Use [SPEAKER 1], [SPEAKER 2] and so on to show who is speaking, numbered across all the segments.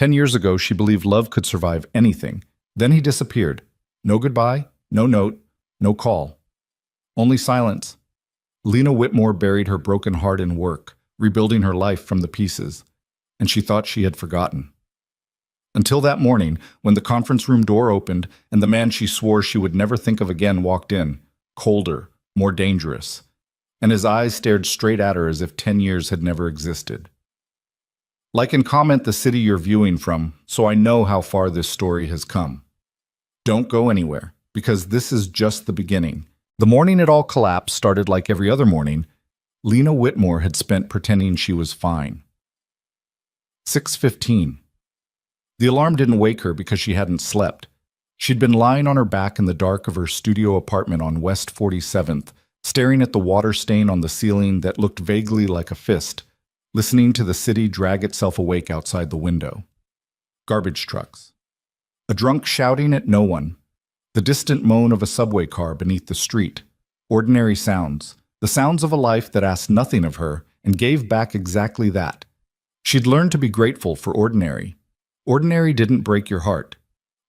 [SPEAKER 1] 10 years ago, she believed love could survive anything. Then he disappeared. No goodbye, no note, no call. Only silence. Lena Whitmore buried her broken heart in work, rebuilding her life from the pieces, and she thought she had forgotten. Until that morning, when the conference room door opened and the man she swore she would never think of again walked in, colder, more dangerous, and his eyes stared straight at her as if 10 years had never existed. Like and comment the city you're viewing from, so I know how far this story has come. Don't go anywhere, because this is just the beginning. The morning it all collapsed started like every other morning. Lena Whitmore had spent pretending she was fine. 6:15. The alarm didn't wake her because she hadn't slept. She'd been lying on her back in the dark of her studio apartment on West 47th, staring at the water stain on the ceiling that looked vaguely like a fist, listening to the city drag itself awake outside the window. Garbage trucks. A drunk shouting at no one. The distant moan of a subway car beneath the street. Ordinary sounds. The sounds of a life that asked nothing of her and gave back exactly that. She'd learned to be grateful for ordinary. Ordinary didn't break your heart.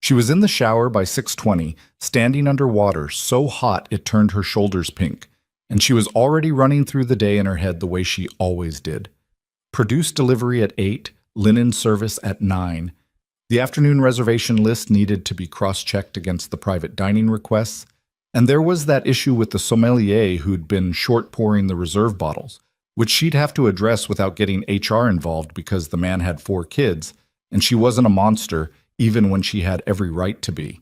[SPEAKER 1] She was in the shower by 6:20, standing under water so hot it turned her shoulders pink, and she was already running through the day in her head the way she always did. Produce delivery at 8, linen service at 9. The afternoon reservation list needed to be cross-checked against the private dining requests, and there was that issue with the sommelier who'd been short-pouring the reserve bottles, which she'd have to address without getting HR involved because the man had 4 kids, and she wasn't a monster even when she had every right to be.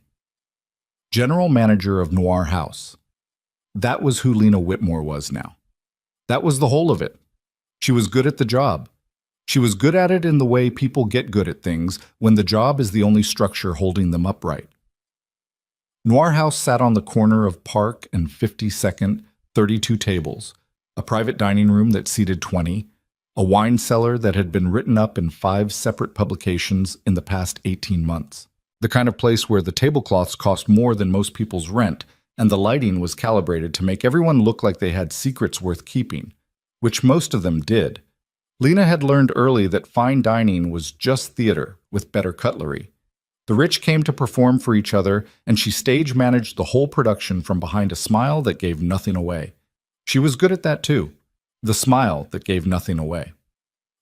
[SPEAKER 1] General manager of Noir House. That was who Lena Whitmore was now. That was the whole of it. She was good at the job. She was good at it in the way people get good at things when the job is the only structure holding them upright. Noir House sat on the corner of Park and 52nd, 32 tables, a private dining room that seated 20, a wine cellar that had been written up in 5 separate publications in the past 18 months. The kind of place where the tablecloths cost more than most people's rent, and the lighting was calibrated to make everyone look like they had secrets worth keeping, which most of them did. Lena had learned early that fine dining was just theater with better cutlery. The rich came to perform for each other, and she stage managed the whole production from behind a smile that gave nothing away. She was good at that too. The smile that gave nothing away.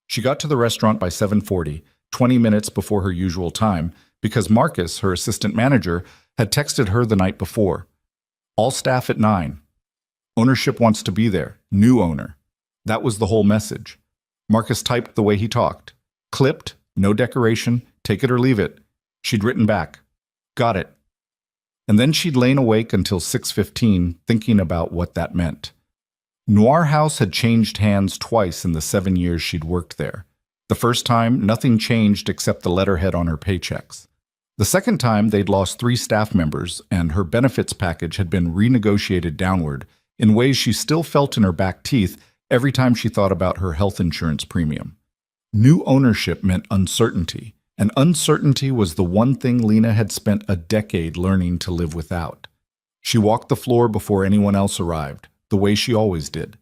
[SPEAKER 1] She got to the restaurant by 7:40, 20 minutes before her usual time, because Marcus, her assistant manager, had texted her the night before. All staff at 9. Ownership wants to be there. New owner. That was the whole message. Marcus typed the way he talked. Clipped, no decoration, take it or leave it. She'd written back. Got it. And then she'd lain awake until 6:15, thinking about what that meant. Noir House had changed hands twice in the 7 years she'd worked there. The first time, nothing changed except the letterhead on her paychecks. The second time, they'd lost 3 staff members, and her benefits package had been renegotiated downward in ways she still felt in her back teeth every time she thought about her health insurance premium. New ownership meant uncertainty, and uncertainty was the one thing Lena had spent a decade learning to live without. She walked the floor before anyone else arrived, the way she always did,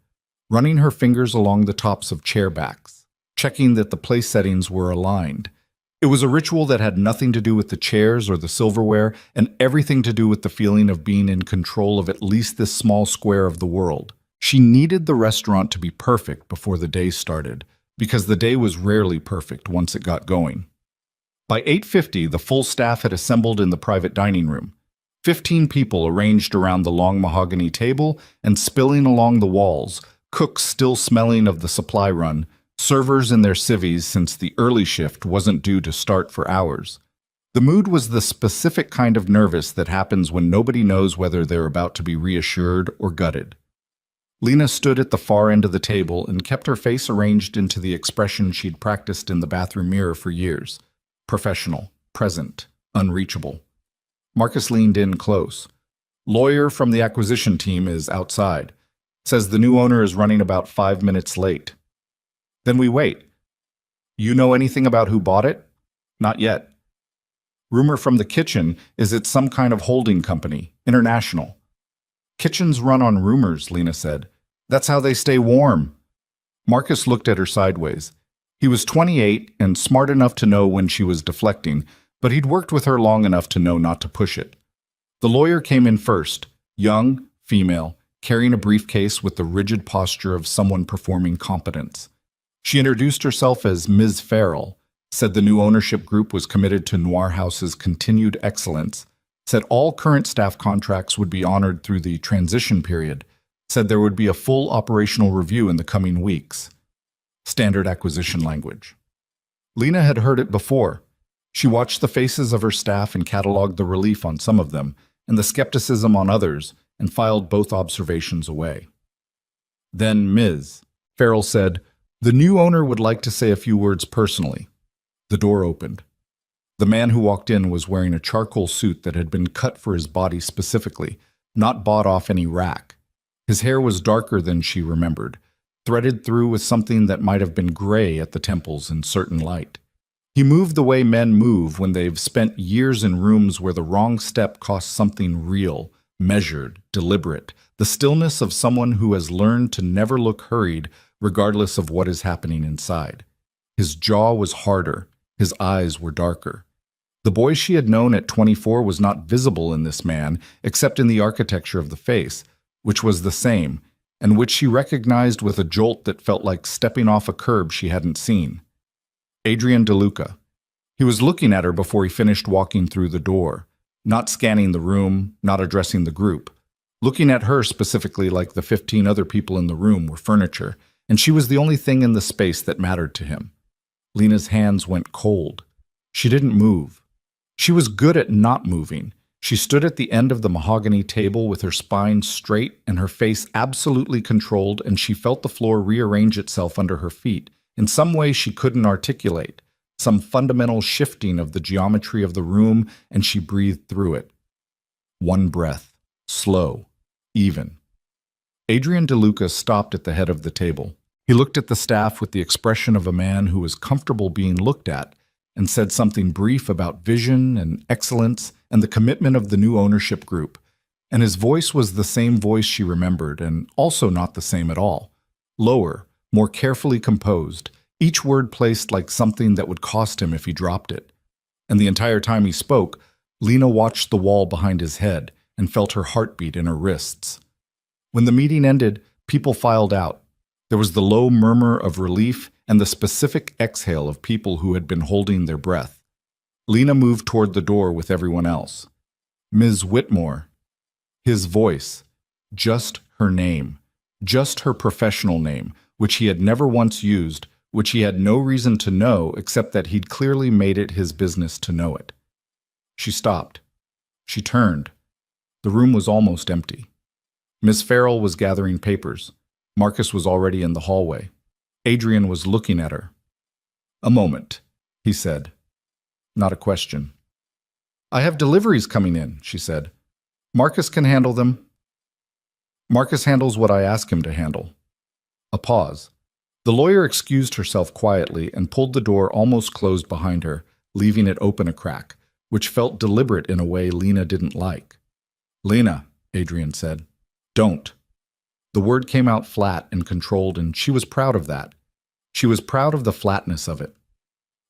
[SPEAKER 1] running her fingers along the tops of chair backs, checking that the place settings were aligned. It was a ritual that had nothing to do with the chairs or the silverware, and everything to do with the feeling of being in control of at least this small square of the world. She needed the restaurant to be perfect before the day started, because the day was rarely perfect once it got going. By 8:50, the full staff had assembled in the private dining room. 15 people arranged around the long mahogany table and spilling along the walls, cooks still smelling of the supply run, servers in their civvies since the early shift wasn't due to start for hours. The mood was the specific kind of nervous that happens when nobody knows whether they're about to be reassured or gutted. Lena stood at the far end of the table and kept her face arranged into the expression she'd practiced in the bathroom mirror for years. Professional, present, unreachable. Marcus leaned in close. Lawyer from the acquisition team is outside. Says the new owner is running about 5 minutes late. Then we wait. You know anything about who bought it? Not yet. Rumor from the kitchen is it's some kind of holding company, international. Kitchens run on rumors, Lena said. That's how they stay warm. Marcus looked at her sideways. He was 28 and smart enough to know when she was deflecting, but he'd worked with her long enough to know not to push it. The lawyer came in first, young, female, carrying a briefcase with the rigid posture of someone performing competence. She introduced herself as Ms. Farrell, said the new ownership group was committed to Noir House's continued excellence, said all current staff contracts would be honored through the transition period, said there would be a full operational review in the coming weeks. Standard acquisition language. Lena had heard it before. She watched the faces of her staff and cataloged the relief on some of them and the skepticism on others and filed both observations away. Then Ms. Farrell said, "The new owner would like to say a few words personally." The door opened. The man who walked in was wearing a charcoal suit that had been cut for his body specifically, not bought off any rack. His hair was darker than she remembered, threaded through with something that might have been gray at the temples in certain light. He moved the way men move when they've spent years in rooms where the wrong step costs something real, measured, deliberate, the stillness of someone who has learned to never look hurried regardless of what is happening inside. His jaw was harder, his eyes were darker. The boy she had known at 24 was not visible in this man, except in the architecture of the face, which was the same, and which she recognized with a jolt that felt like stepping off a curb she hadn't seen. Adrian DeLuca. He was looking at her before he finished walking through the door, not scanning the room, not addressing the group, looking at her specifically like the 15 other people in the room were furniture, and she was the only thing in the space that mattered to him. Lena's hands went cold. She didn't move. She was good at not moving. She stood at the end of the mahogany table with her spine straight and her face absolutely controlled, and she felt the floor rearrange itself under her feet in some way she couldn't articulate, some fundamental shifting of the geometry of the room, and she breathed through it. One breath, slow, even. Adrian DeLuca stopped at the head of the table. He looked at the staff with the expression of a man who was comfortable being looked at and said something brief about vision and excellence and the commitment of the new ownership group. And his voice was the same voice she remembered, and also not the same at all. Lower, more carefully composed, each word placed like something that would cost him if he dropped it. And the entire time he spoke, Lena watched the wall behind his head and felt her heartbeat in her wrists. When the meeting ended, people filed out. There was the low murmur of relief and the specific exhale of people who had been holding their breath. Lena moved toward the door with everyone else. Ms. Whitmore. His voice. Just her name. Just her professional name, which he had never once used, which he had no reason to know except that he'd clearly made it his business to know it. She stopped. She turned. The room was almost empty. Miss Farrell was gathering papers. Marcus was already in the hallway. Adrian was looking at her. "A moment," he said. Not a question. "I have deliveries coming in," she said. "Marcus can handle them." "Marcus handles what I ask him to handle." A pause. The lawyer excused herself quietly and pulled the door almost closed behind her, leaving it open a crack, which felt deliberate in a way Lena didn't like. "Lena," Adrian said. "Don't." The word came out flat and controlled, and she was proud of that. She was proud of the flatness of it.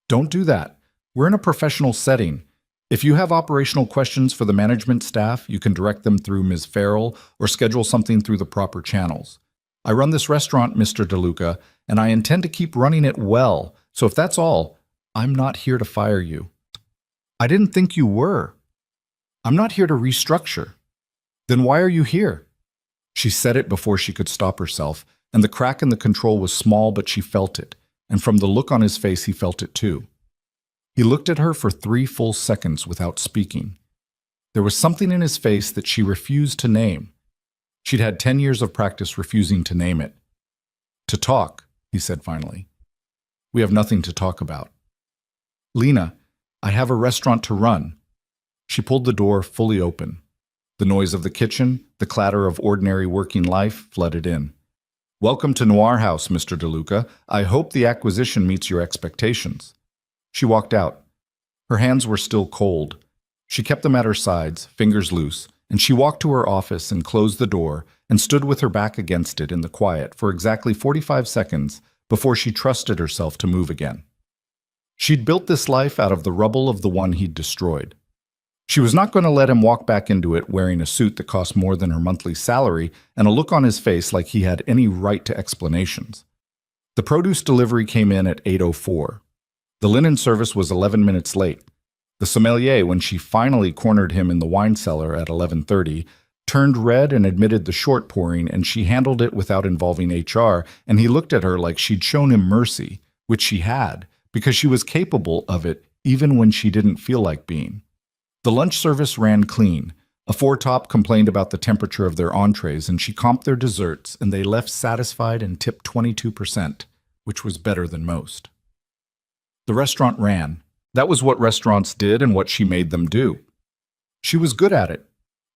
[SPEAKER 1] "Don't do that. We're in a professional setting. If you have operational questions for the management staff, you can direct them through Ms. Farrell or schedule something through the proper channels. I run this restaurant, Mr. DeLuca, and I intend to keep running it well, so if that's all, I'm not here to fire you." "I didn't think you were." "I'm not here to restructure." "Then why are you here?" She said it before she could stop herself, and the crack in the control was small, but she felt it, and from the look on his face he felt it too. He looked at her for 3 full seconds without speaking. There was something in his face that she refused to name. She'd had 10 years of practice refusing to name it. "To talk," he said finally. "We have nothing to talk about." "Lena, I have a restaurant to run." She pulled the door fully open. The noise of the kitchen, the clatter of ordinary working life, flooded in. "Welcome to Noir House, Mr. DeLuca. I hope the acquisition meets your expectations." She walked out. Her hands were still cold. She kept them at her sides, fingers loose, and she walked to her office and closed the door and stood with her back against it in the quiet for exactly 45 seconds before she trusted herself to move again. She'd built this life out of the rubble of the one he'd destroyed. She was not going to let him walk back into it wearing a suit that cost more than her monthly salary and a look on his face like he had any right to explanations. The produce delivery came in at 8:04. The linen service was 11 minutes late. The sommelier, when she finally cornered him in the wine cellar at 11:30, turned red and admitted the short pouring, and she handled it without involving HR, and he looked at her like she'd shown him mercy, which she had, because she was capable of it even when she didn't feel like being. The lunch service ran clean. A four-top complained about the temperature of their entrees, and she comped their desserts, and they left satisfied and tipped 22%, which was better than most. The restaurant ran. That was what restaurants did and what she made them do. She was good at it.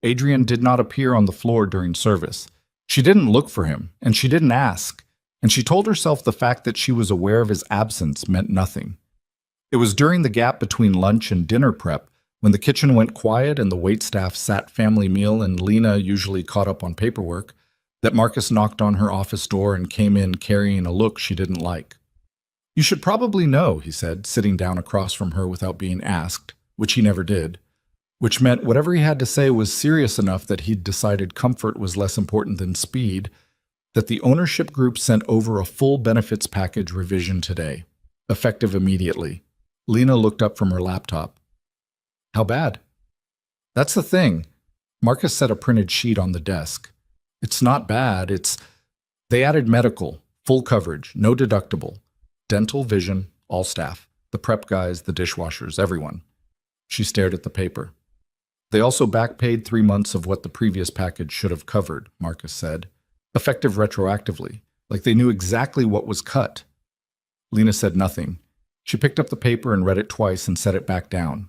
[SPEAKER 1] Adrian did not appear on the floor during service. She didn't look for him, and she didn't ask, and she told herself the fact that she was aware of his absence meant nothing. It was during the gap between lunch and dinner prep, when the kitchen went quiet and the waitstaff sat family meal and Lena usually caught up on paperwork, that Marcus knocked on her office door and came in carrying a look she didn't like. "You should probably know," he said, sitting down across from her without being asked, which he never did, which meant whatever he had to say was serious enough that he'd decided comfort was less important than speed, that the ownership group sent over a full benefits package revision today, effective immediately. Lena looked up from her laptop. "How bad?" "That's the thing." Marcus set a printed sheet on the desk. "It's not bad, They added medical, full coverage, no deductible, dental, vision, all staff, the prep guys, the dishwashers, everyone." She stared at the paper. "They also backpaid 3 months of what the previous package should have covered," Marcus said, effective retroactively, like they knew exactly what was cut. Lena said nothing. She picked up the paper and read it twice and set it back down.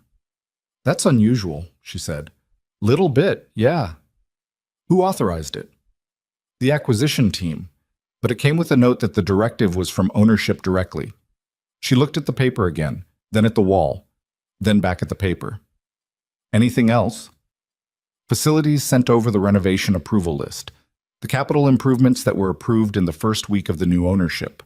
[SPEAKER 1] "That's unusual," she said. "Little bit, yeah." "Who authorized it?" "The acquisition team, but it came with a note that the directive was from ownership directly." She looked at the paper again, then at the wall, then back at the paper. "Anything else?" Facilities sent over the renovation approval list, the capital improvements that were approved in the first week of the new ownership.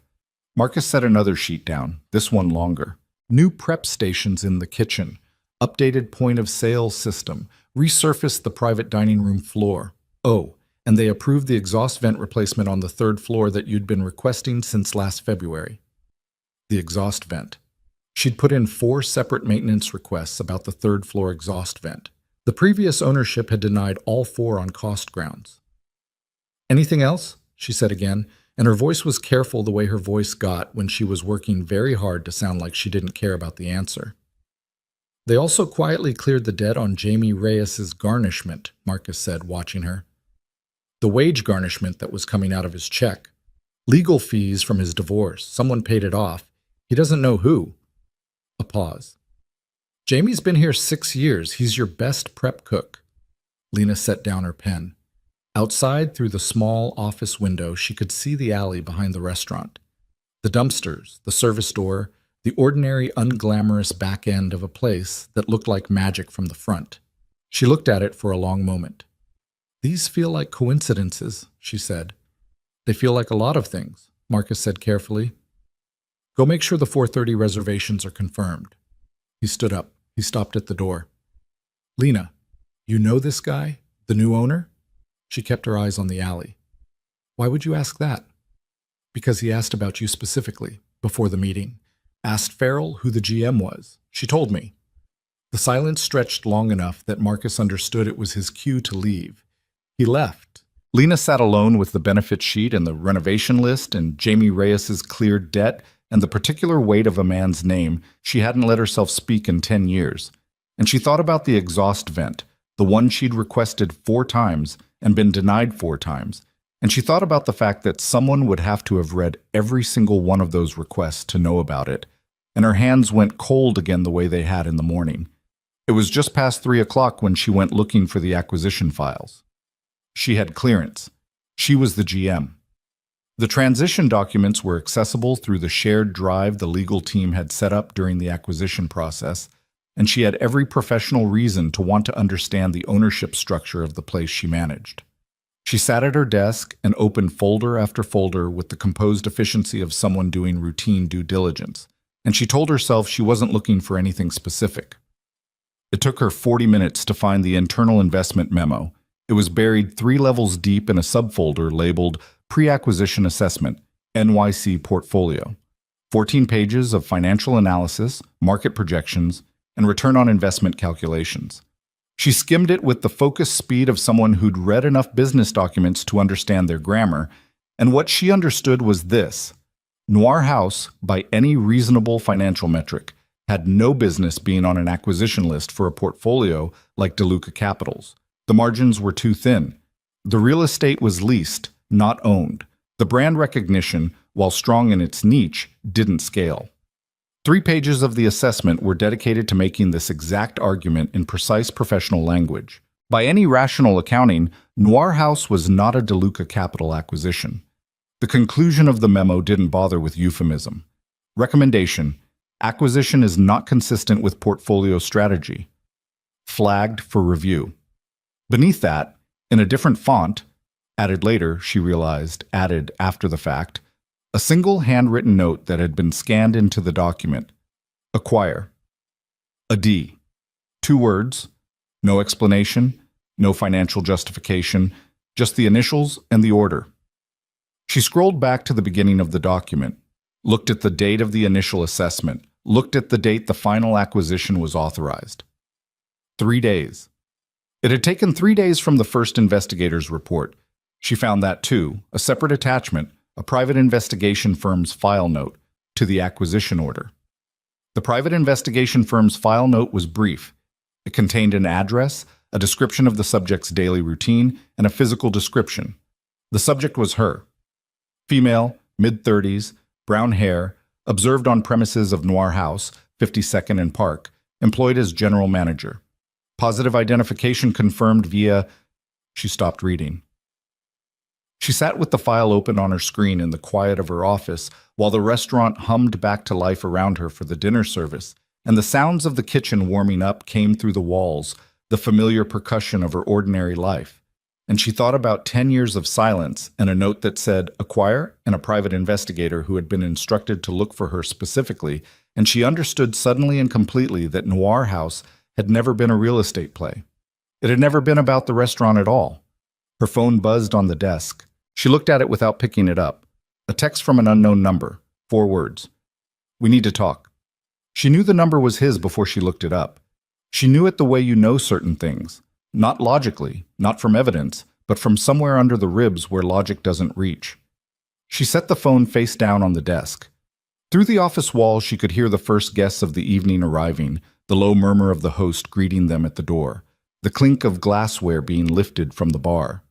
[SPEAKER 1] Marcus set another sheet down, this one longer. New prep stations in the kitchen, updated point-of-sale system, resurfaced the private dining room floor. Oh, and they approved the exhaust vent replacement on the 3rd floor that you'd been requesting since last February. The exhaust vent. She'd put in 4 separate maintenance requests about the 3rd floor exhaust vent. The previous ownership had denied all 4 on cost grounds. "Anything else?" she said again, and her voice was careful the way her voice got when she was working very hard to sound like she didn't care about the answer. "They also quietly cleared the debt on Jamie Reyes's garnishment," Marcus said, watching her. "The wage garnishment that was coming out of his check. Legal fees from his divorce. Someone paid it off. He doesn't know who." A pause. "Jamie's been here 6 years. He's your best prep cook." Lena set down her pen. Outside, through the small office window, she could see the alley behind the restaurant. The dumpsters, the service door, the ordinary, unglamorous back end of a place that looked like magic from the front. She looked at it for a long moment. "These feel like coincidences," she said. "They feel like a lot of things," Marcus said carefully. "Go make sure the 4:30 reservations are confirmed." He stood up. He stopped at the door. "Lena, you know this guy, the new owner?" She kept her eyes on the alley. "Why would you ask that?" "Because he asked about you specifically, before the meeting. Asked Farrell who the GM was. She told me." The silence stretched long enough that Marcus understood it was his cue to leave. He left. Lena sat alone with the benefit sheet and the renovation list and Jamie Reyes's cleared debt and the particular weight of a man's name she hadn't let herself speak in 10 years. And she thought about the exhaust vent, the one she'd requested 4 times and been denied 4 times. And she thought about the fact that someone would have to have read every single one of those requests to know about it. And her hands went cold again the way they had in the morning. It was just past 3 o'clock when she went looking for the acquisition files. She had clearance. She was the GM. The transition documents were accessible through the shared drive the legal team had set up during the acquisition process, and she had every professional reason to want to understand the ownership structure of the place she managed. She sat at her desk and opened folder after folder with the composed efficiency of someone doing routine due diligence, and she told herself she wasn't looking for anything specific. It took her 40 minutes to find the internal investment memo. It was buried 3 levels deep in a subfolder labeled Pre-Acquisition Assessment, NYC Portfolio. 14 pages of financial analysis, market projections, and return on investment calculations. She skimmed it with the focused speed of someone who'd read enough business documents to understand their grammar, and what she understood was this: Noir House, by any reasonable financial metric, had no business being on an acquisition list for a portfolio like DeLuca Capital's. The margins were too thin. The real estate was leased, not owned. The brand recognition, while strong in its niche, didn't scale. 3 pages of the assessment were dedicated to making this exact argument in precise professional language. By any rational accounting, Noir House was not a DeLuca Capital acquisition. The conclusion of the memo didn't bother with euphemism. Recommendation: acquisition is not consistent with portfolio strategy. Flagged for review. Beneath that, in a different font, added later, she realized, added after the fact, a single handwritten note that had been scanned into the document. Acquire. A D. 2 words. No explanation, no financial justification, just the initials and the order. She scrolled back to the beginning of the document, looked at the date of the initial assessment, looked at the date the final acquisition was authorized. 3 days. It had taken 3 days from the first investigator's report. She found that too, a separate attachment, a private investigation firm's file note, to the acquisition order. The private investigation firm's file note was brief. It contained an address, a description of the subject's daily routine, and a physical description. The subject was her. Female, mid-30s, brown hair, observed on premises of Noir House, 52nd and Park, employed as general manager. Positive identification confirmed via... She stopped reading. She sat with the file open on her screen in the quiet of her office while the restaurant hummed back to life around her for the dinner service, and the sounds of the kitchen warming up came through the walls, the familiar percussion of her ordinary life. And she thought about 10 years of silence and a note that said acquire and a private investigator who had been instructed to look for her specifically, and she understood suddenly and completely that Noir House had never been a real estate play. It had never been about the restaurant at all. Her phone buzzed on the desk. She looked at it without picking it up. A text from an unknown number. 4 words. We need to talk. She knew the number was his before she looked it up. She knew it the way you know certain things. Not logically, not from evidence, but from somewhere under the ribs where logic doesn't reach. She set the phone face down on the desk. Through the office wall, she could hear the first guests of the evening arriving, the low murmur of the host greeting them at the door, the clink of glassware being lifted from the bar.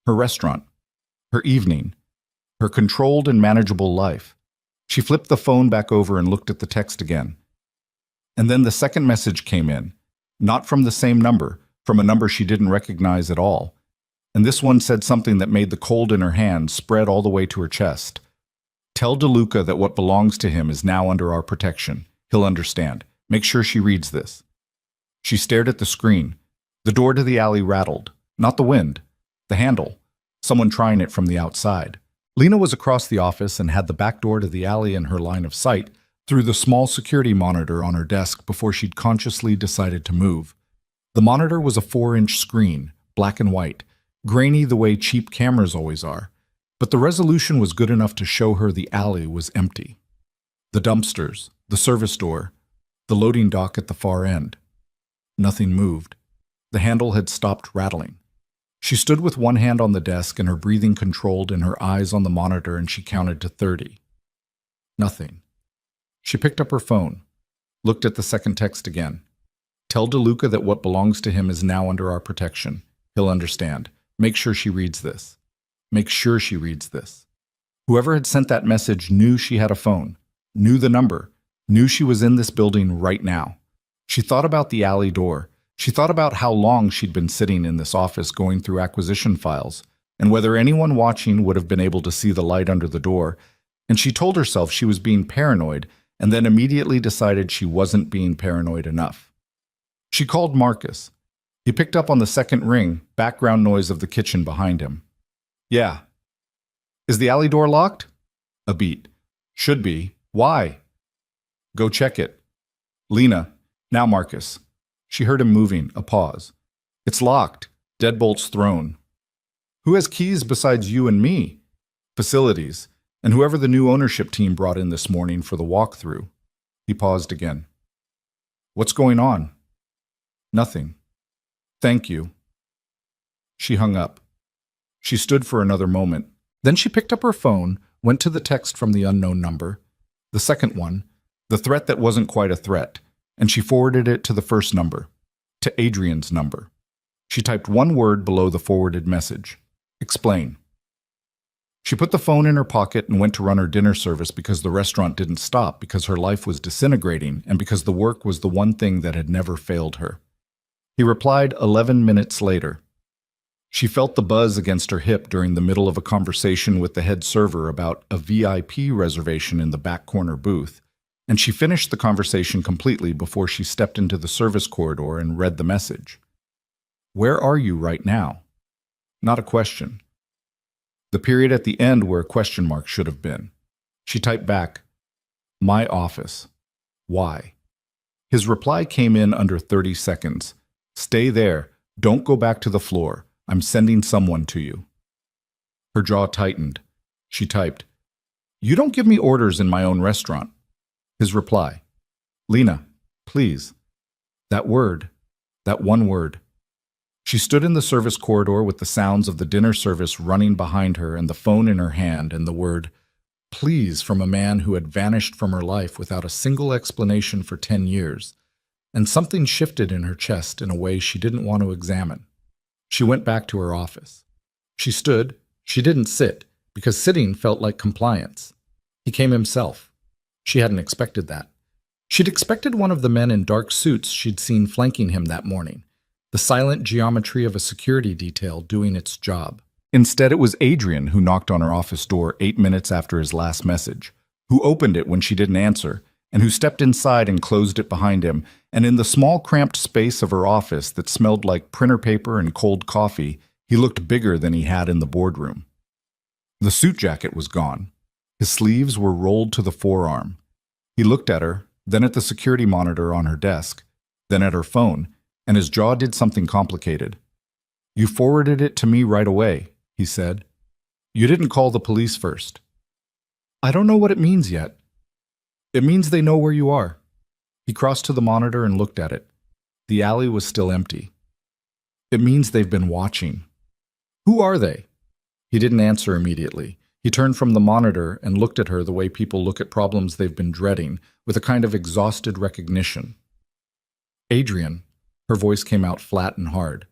[SPEAKER 1] Her restaurant, her evening, her controlled and manageable life. She flipped the phone back over and looked at the text again. And then the second message came in, not from the same number, from a number she didn't recognize at all. And this one said something that made the cold in her hand spread all the way to her chest. Tell DeLuca that what belongs to him is now under our protection. He'll understand. Make sure she reads this. She stared at the screen. The door to the alley rattled. Not the wind. The handle. Someone trying it from the outside. Lena was across the office and had the back door to the alley in her line of sight through the small security monitor on her desk before she'd consciously decided to move. The monitor was a 4-inch screen, black and white, grainy the way cheap cameras always are, but the resolution was good enough to show her the alley was empty. The dumpsters, the service door, the loading dock at the far end. Nothing moved. The handle had stopped rattling. She stood with one hand on the desk and her breathing controlled and her eyes on the monitor, and she counted to 30. Nothing. She picked up her phone, looked at the second text again. Tell DeLuca that what belongs to him is now under our protection. He'll understand. Make sure she reads this. Make sure she reads this. Whoever had sent that message knew she had a phone, knew the number, knew she was in this building right now. She thought about the alley door. She thought about how long she'd been sitting in this office going through acquisition files, and whether anyone watching would have been able to see the light under the door, and she told herself she was being paranoid, and then immediately decided she wasn't being paranoid enough. She called Marcus. He picked up on the second ring, background noise of the kitchen behind him. Yeah. Is the alley door locked? A beat. Should be. Why? Go check it. Lena. Now Marcus. She heard him moving, a pause. It's locked. Deadbolts thrown. Who has keys besides you and me? Facilities. And whoever the new ownership team brought in this morning for the walkthrough. He paused again. What's going on? Nothing. Thank you. She hung up. She stood for another moment. Then she picked up her phone, went to the text from the unknown number, the second one, the threat that wasn't quite a threat, and she forwarded it to the first number, to Adrian's number. She typed one word below the forwarded message. Explain. She put the phone in her pocket and went to run her dinner service because the restaurant didn't stop, because her life was disintegrating, and because the work was the one thing that had never failed her. He replied 11 minutes later. She felt the buzz against her hip during the middle of a conversation with the head server about a VIP reservation in the back corner booth, and she finished the conversation completely before she stepped into the service corridor and read the message. Where are you right now? Not a question. The period at the end where a question mark should have been. She typed back, my office. Why? His reply came in under 30 seconds. Stay there. Don't go back to the floor. I'm sending someone to you. Her jaw tightened. She typed, you don't give me orders in my own restaurant. His reply, Lena, please. That word, that one word. She stood in the service corridor with the sounds of the dinner service running behind her and the phone in her hand and the word, please, from a man who had vanished from her life without a single explanation for 10 years. And something shifted in her chest in a way she didn't want to examine. She went back to her office. She stood. She didn't sit, because sitting felt like compliance. He came himself. She hadn't expected that. She'd expected one of the men in dark suits she'd seen flanking him that morning, the silent geometry of a security detail doing its job. Instead, it was Adrian who knocked on her office door 8 minutes after his last message, who opened it when she didn't answer, and who stepped inside and closed it behind him, and in the small cramped space of her office that smelled like printer paper and cold coffee, he looked bigger than he had in the boardroom. The suit jacket was gone. His sleeves were rolled to the forearm. He looked at her, then at the security monitor on her desk, then at her phone, and his jaw did something complicated. You forwarded it to me right away, he said. You didn't call the police first. I don't know what it means yet. It means they know where you are. He crossed to the monitor and looked at it. The alley was still empty. It means they've been watching. Who are they? He didn't answer immediately. He turned from the monitor and looked at her the way people look at problems they've been dreading, with a kind of exhausted recognition. Adrian, her voice came out flat and hard.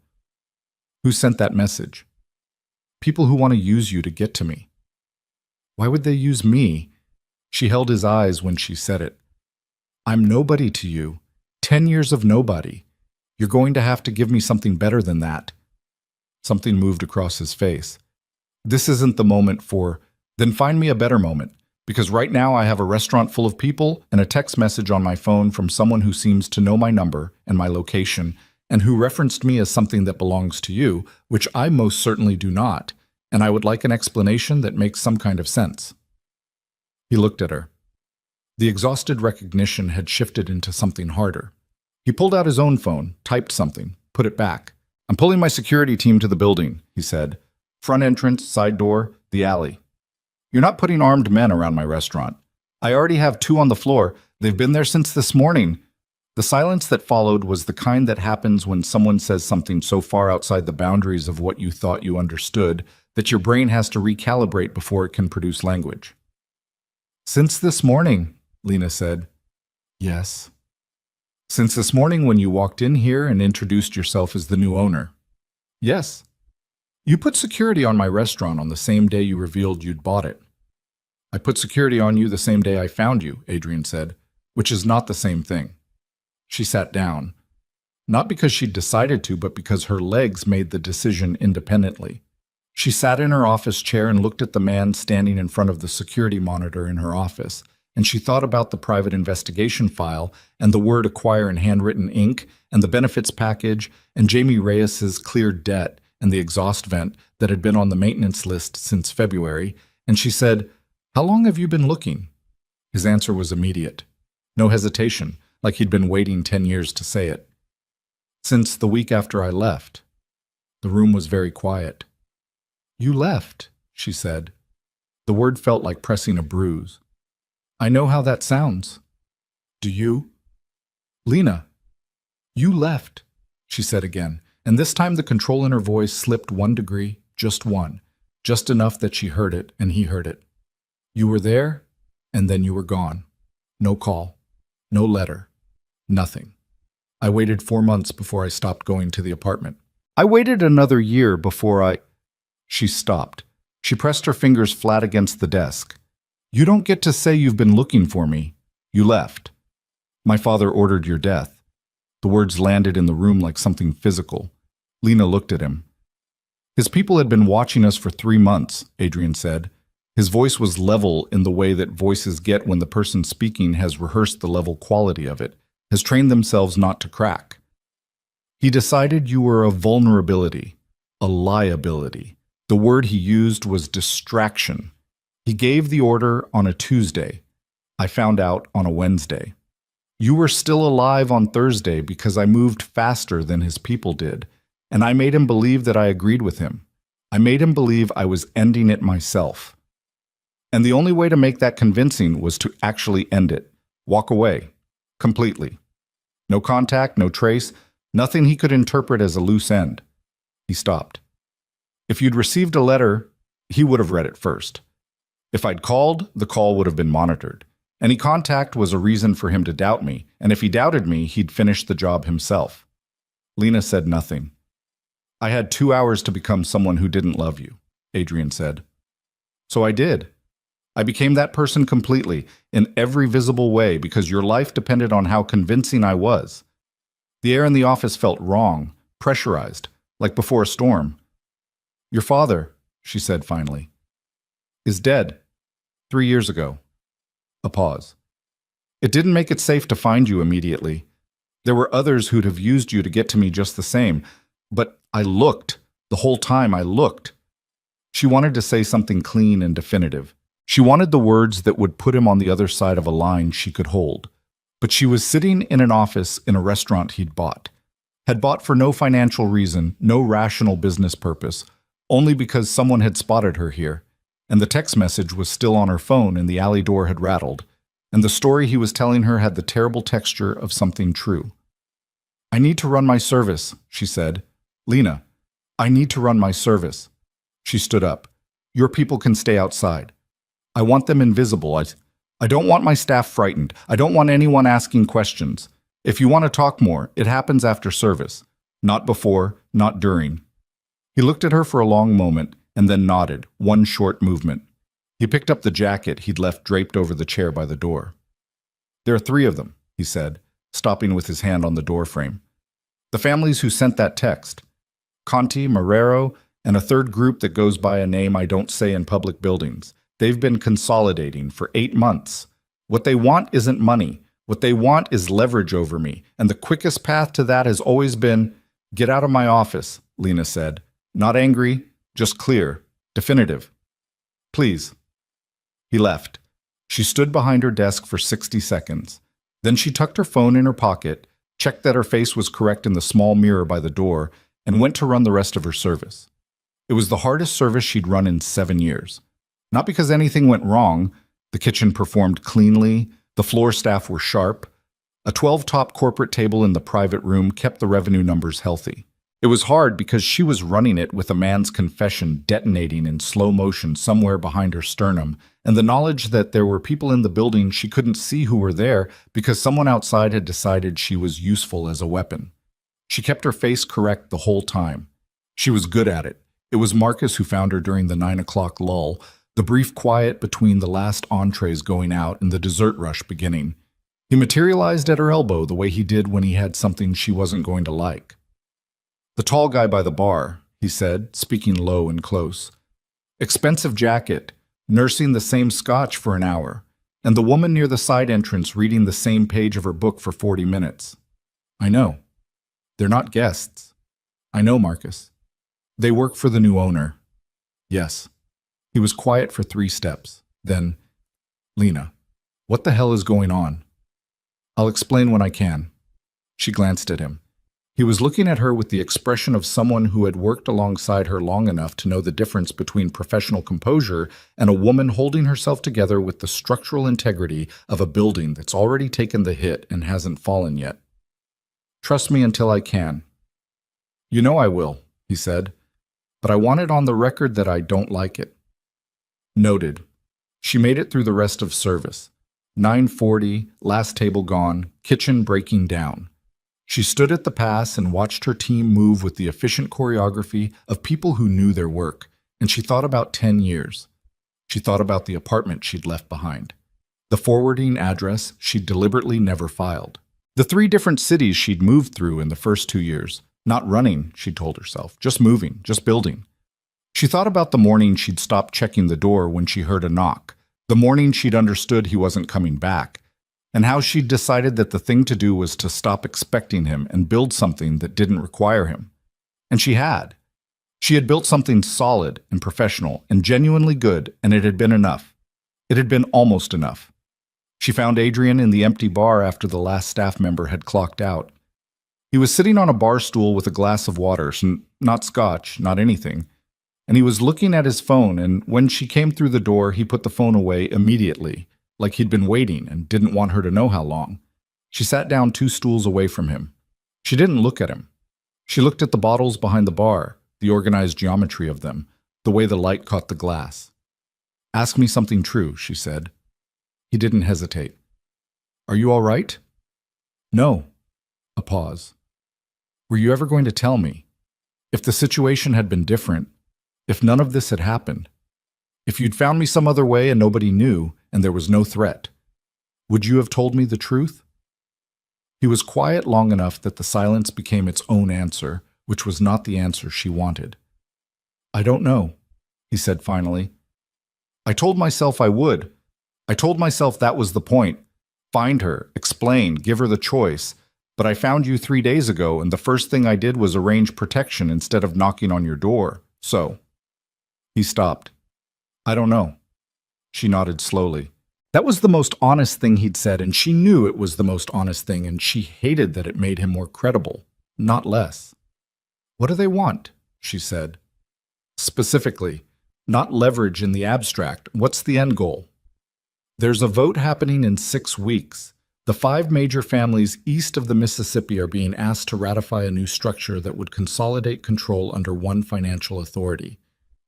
[SPEAKER 1] Who sent that message? People who want to use you to get to me. Why would they use me? She held his eyes when she said it. I'm nobody to you. 10 years of nobody. You're going to have to give me something better than that. Something moved across his face. This isn't the moment for, then find me a better moment, because right now I have a restaurant full of people and a text message on my phone from someone who seems to know my number and my location and who referenced me as something that belongs to you, which I most certainly do not, and I would like an explanation that makes some kind of sense. He looked at her. The exhausted recognition had shifted into something harder. He pulled out his own phone, typed something, put it back. I'm pulling my security team to the building, he said. Front entrance, side door, the alley. You're not putting armed men around my restaurant. I already have 2 on the floor. They've been there since this morning. The silence that followed was the kind that happens when someone says something so far outside the boundaries of what you thought you understood that your brain has to recalibrate before it can produce language. Since this morning, Lena said. Yes. Since this morning when you walked in here and introduced yourself as the new owner. Yes. You put security on my restaurant on the same day you revealed you'd bought it. I put security on you the same day I found you, Adrian said, which is not the same thing. She sat down, not because she'd decided to, but because her legs made the decision independently. She sat in her office chair and looked at the man standing in front of the security monitor in her office, and she thought about the private investigation file and the word acquire in handwritten ink and the benefits package and Jamie Reyes's cleared debt and the exhaust vent that had been on the maintenance list since February, and she said, "How long have you been looking?" His answer was immediate. No hesitation, like he'd been waiting 10 years to say it. "Since the week after I left." The room was very quiet. "You left," she said. The word felt like pressing a bruise. "I know how that sounds." "Do you?" "Lena, you left," she said again, and this time the control in her voice slipped 1 degree, just one, just enough that she heard it and he heard it. "You were there, and then you were gone. No call, no letter, nothing. I waited 4 months before I stopped going to the apartment. I waited another year before I—" She stopped. She pressed her fingers flat against the desk. "You don't get to say you've been looking for me. You left. My father ordered your death." The words landed in the room like something physical. Lena looked at him. "His people had been watching us for 3 months, Adrian said. His voice was level in the way that voices get when the person speaking has rehearsed the level quality of it, has trained themselves not to crack. He decided you were a vulnerability, a liability. The word he used was distraction. He gave the order on a Tuesday. I found out on a Wednesday. You were still alive on Thursday because I moved faster than his people did, and I made him believe that I agreed with him. I made him believe I was ending it myself. And the only way to make that convincing was to actually end it, walk away, completely. No contact, no trace, nothing he could interpret as a loose end." He stopped. "If you'd received a letter, he would have read it first. If I'd called, the call would have been monitored. Any contact was a reason for him to doubt me, and if he doubted me, he'd finish the job himself." Lena said nothing. "I had 2 hours to become someone who didn't love you," Adrian said. "So I did. I became that person completely, in every visible way, because your life depended on how convincing I was. The air in the office felt wrong, pressurized, like before a storm. Your father," she said finally, "is dead. 3 years ago." A pause. "It didn't make it safe to find you immediately. There were others who'd have used you to get to me just the same. But I looked. The whole time I looked." She wanted to say something clean and definitive. She wanted the words that would put him on the other side of a line she could hold. But she was sitting in an office in a restaurant he'd bought. Had bought for no financial reason, no rational business purpose, only because someone had spotted her here. And the text message was still on her phone and the alley door had rattled. And the story he was telling her had the terrible texture of something true. "I need to run my service," she said. "Lena, I need to run my service." She stood up. "Your people can stay outside. I want them invisible. I don't want my staff frightened. I don't want anyone asking questions. If you want to talk more, it happens after service. Not before, not during." He looked at her for a long moment and then nodded, one short movement. He picked up the jacket he'd left draped over the chair by the door. "There are 3 of them," he said, stopping with his hand on the doorframe. "The families who sent that text. Conti, Marrero, and a third group that goes by a name I don't say in public buildings. They've been consolidating for 8 months. What they want isn't money. What they want is leverage over me, and the quickest path to that has always been, 'Get out of my office,'" Lena said. "Not angry, just clear, definitive. Please." He left. She stood behind her desk for 60 seconds. Then she tucked her phone in her pocket, checked that her face was correct in the small mirror by the door, and went to run the rest of her service. It was the hardest service she'd run in 7 years. Not because anything went wrong. The kitchen performed cleanly. The floor staff were sharp. A 12-top corporate table in the private room kept the revenue numbers healthy. It was hard because she was running it with a man's confession detonating in slow motion somewhere behind her sternum, and the knowledge that there were people in the building she couldn't see who were there because someone outside had decided she was useful as a weapon. She kept her face correct the whole time. She was good at it. It was Marcus who found her during the 9 o'clock lull, the brief quiet between the last entrees going out and the dessert rush beginning. He materialized at her elbow the way he did when he had something she wasn't going to like. "The tall guy by the bar," he said, speaking low and close. "Expensive jacket, nursing the same scotch for an hour, and the woman near the side entrance reading the same page of her book for 40 minutes. I know. They're not guests. I know, Marcus. They work for the new owner. Yes. He was quiet for 3 steps. Then, Lena, what the hell is going on? I'll explain when I can. She glanced at him. He was looking at her with the expression of someone who had worked alongside her long enough to know the difference between professional composure and a woman holding herself together with the structural integrity of a building that's already taken the hit and hasn't fallen yet. Trust me until I can. You know I will, he said, but I want it on the record that I don't like it. Noted. She made it through the rest of service. 9:40, last table gone, kitchen breaking down. She stood at the pass and watched her team move with the efficient choreography of people who knew their work, and she thought about 10 years. She thought about the apartment she'd left behind, the forwarding address she'd deliberately never filed, the 3 different cities she'd moved through in the first 2 years, not running, she told herself, just moving, just building. She thought about the morning she'd stopped checking the door when she heard a knock, the morning she'd understood he wasn't coming back, and how she'd decided that the thing to do was to stop expecting him and build something that didn't require him. And she had. She had built something solid and professional and genuinely good, and it had been enough. It had been almost enough. She found Adrian in the empty bar after the last staff member had clocked out. He was sitting on a bar stool with a glass of water, not scotch, not anything, and he was looking at his phone, and when she came through the door, he put the phone away immediately, like he'd been waiting and didn't want her to know how long. She sat down 2 stools away from him. She didn't look at him. She looked at the bottles behind the bar, the organized geometry of them, the way the light caught the glass. Ask me something true, she said. He didn't hesitate. Are you all right? No. A pause. Were you ever going to tell me? If the situation had been different, if none of this had happened, if you'd found me some other way and nobody knew, and there was no threat, would you have told me the truth? He was quiet long enough that the silence became its own answer, which was not the answer she wanted. I don't know, he said finally. I told myself I would. I told myself that was the point. Find her, explain, give her the choice. But I found you 3 days ago, and the first thing I did was arrange protection instead of knocking on your door. So. He stopped. I don't know. She nodded slowly. That was the most honest thing he'd said, and she knew it was the most honest thing, and she hated that it made him more credible, not less. What do they want? She said. Specifically, not leverage in the abstract. What's the end goal? There's a vote happening in 6 weeks. The 5 major families east of the Mississippi are being asked to ratify a new structure that would consolidate control under one financial authority.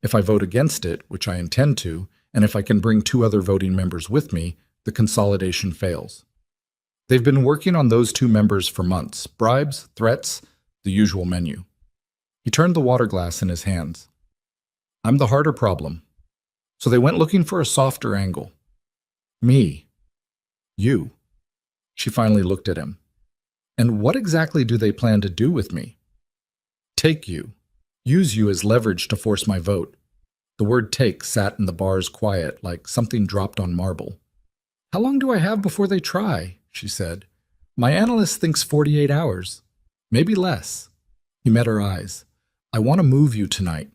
[SPEAKER 1] If I vote against it, which I intend to, and if I can bring 2 other voting members with me, the consolidation fails. They've been working on those 2 members for months. Bribes, threats, the usual menu. He turned the water glass in his hands. I'm the harder problem. So they went looking for a softer angle. Me. You. She finally looked at him. And what exactly do they plan to do with me? Take you. Use you as leverage to force my vote. The word take sat in the bar's quiet like something dropped on marble. How long do I have before they try? She said. My analyst thinks 48 hours. Maybe less. He met her eyes. I want to move you tonight.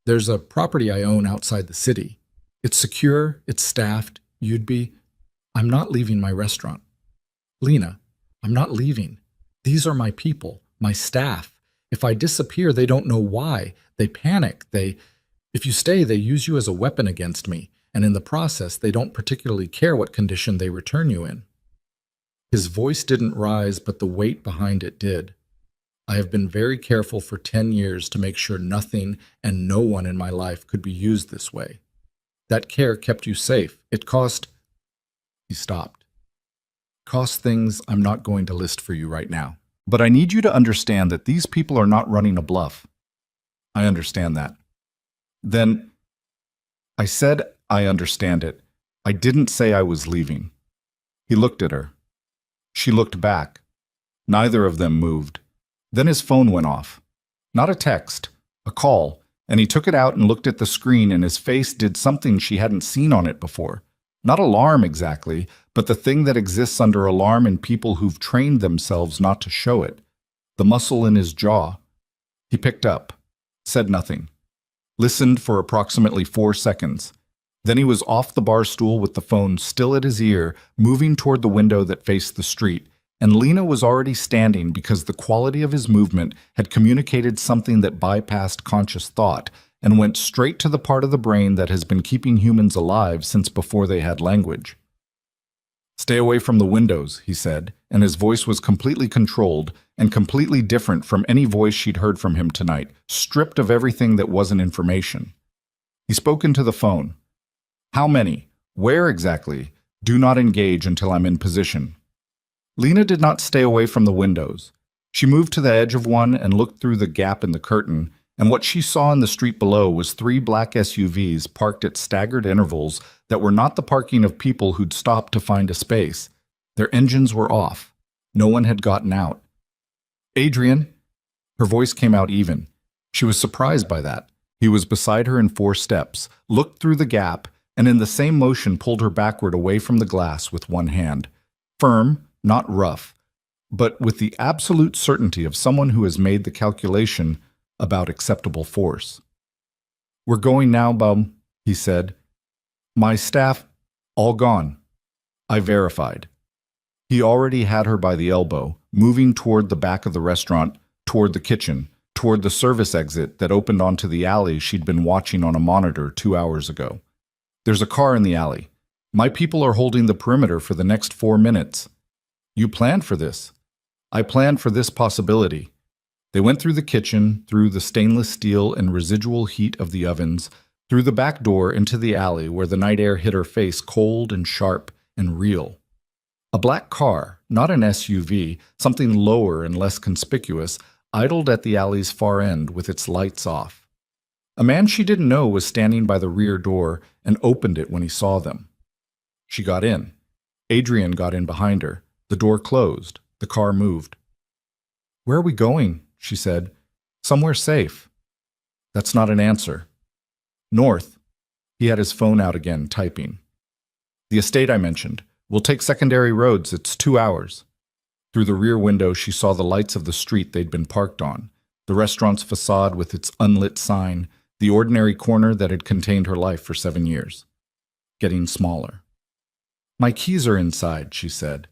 [SPEAKER 1] There's a property I own outside the city. It's secure, it's staffed, you'd be... I'm not leaving my restaurant. Lena, I'm not leaving. These are my people, my staff. If I disappear, they don't know why. They panic. If you stay, they use you as a weapon against me, and in the process, they don't particularly care what condition they return you in. His voice didn't rise, but the weight behind it did. I have been very careful for 10 years to make sure nothing and no one in my life could be used this way. That care kept you safe. It cost... He stopped. Cost things I'm not going to list for you right now. But I need you to understand that these people are not running a bluff. I understand that. Then, I said I understand it. I didn't say I was leaving. He looked at her. She looked back. Neither of them moved. Then his phone went off. Not a text, a call, and he took it out and looked at the screen, and his face did something she hadn't seen on it before. Not alarm exactly, but the thing that exists under alarm in people who've trained themselves not to show it. The muscle in his jaw. He picked up, said nothing. listened for approximately 4 seconds. Then he was off the bar stool with the phone still at his ear, moving toward the window that faced the street, and Lena was already standing because the quality of his movement had communicated something that bypassed conscious thought and went straight to the part of the brain that has been keeping humans alive since before they had language. "Stay away from the windows," he said, and his voice was completely controlled and completely different from any voice she'd heard from him tonight, stripped of everything that wasn't information. He spoke into the phone. "How many? Where exactly? Do not engage until I'm in position." Lena did not stay away from the windows. She moved to the edge of one and looked through the gap in the curtain, and what she saw in the street below was 3 black SUVs parked at staggered intervals that were not the parking of people who'd stopped to find a space. Their engines were off. No one had gotten out. "Adrian?" Her voice came out even. She was surprised by that. He was beside her in 4 steps, looked through the gap, and in the same motion pulled her backward away from the glass with one hand. Firm, not rough, but with the absolute certainty of someone who has made the calculation about acceptable force. "We're going now, bub," he said. "My staff, all gone." I verified. He already had her by the elbow, moving toward the back of the restaurant, toward the kitchen, toward the service exit that opened onto the alley she'd been watching on a monitor 2 hours ago. "There's a car in the alley. My people are holding the perimeter for the next 4 minutes. You planned for this. I planned for this possibility." They went through the kitchen, through the stainless steel and residual heat of the ovens, through the back door into the alley where the night air hit her face cold and sharp and real. A black car, not an SUV, something lower and less conspicuous, idled at the alley's far end with its lights off. A man she didn't know was standing by the rear door and opened it when he saw them. She got in. Adrian got in behind her. The door closed. The car moved. "Where are we going?" she said. "Somewhere safe." "That's not an answer." "North." He had his phone out again, typing. "The estate I mentioned. We'll take secondary roads. It's 2 hours." Through the rear window, she saw the lights of the street they'd been parked on, the restaurant's facade with its unlit sign, the ordinary corner that had contained her life for 7 years. Getting smaller. "My keys are inside," she said.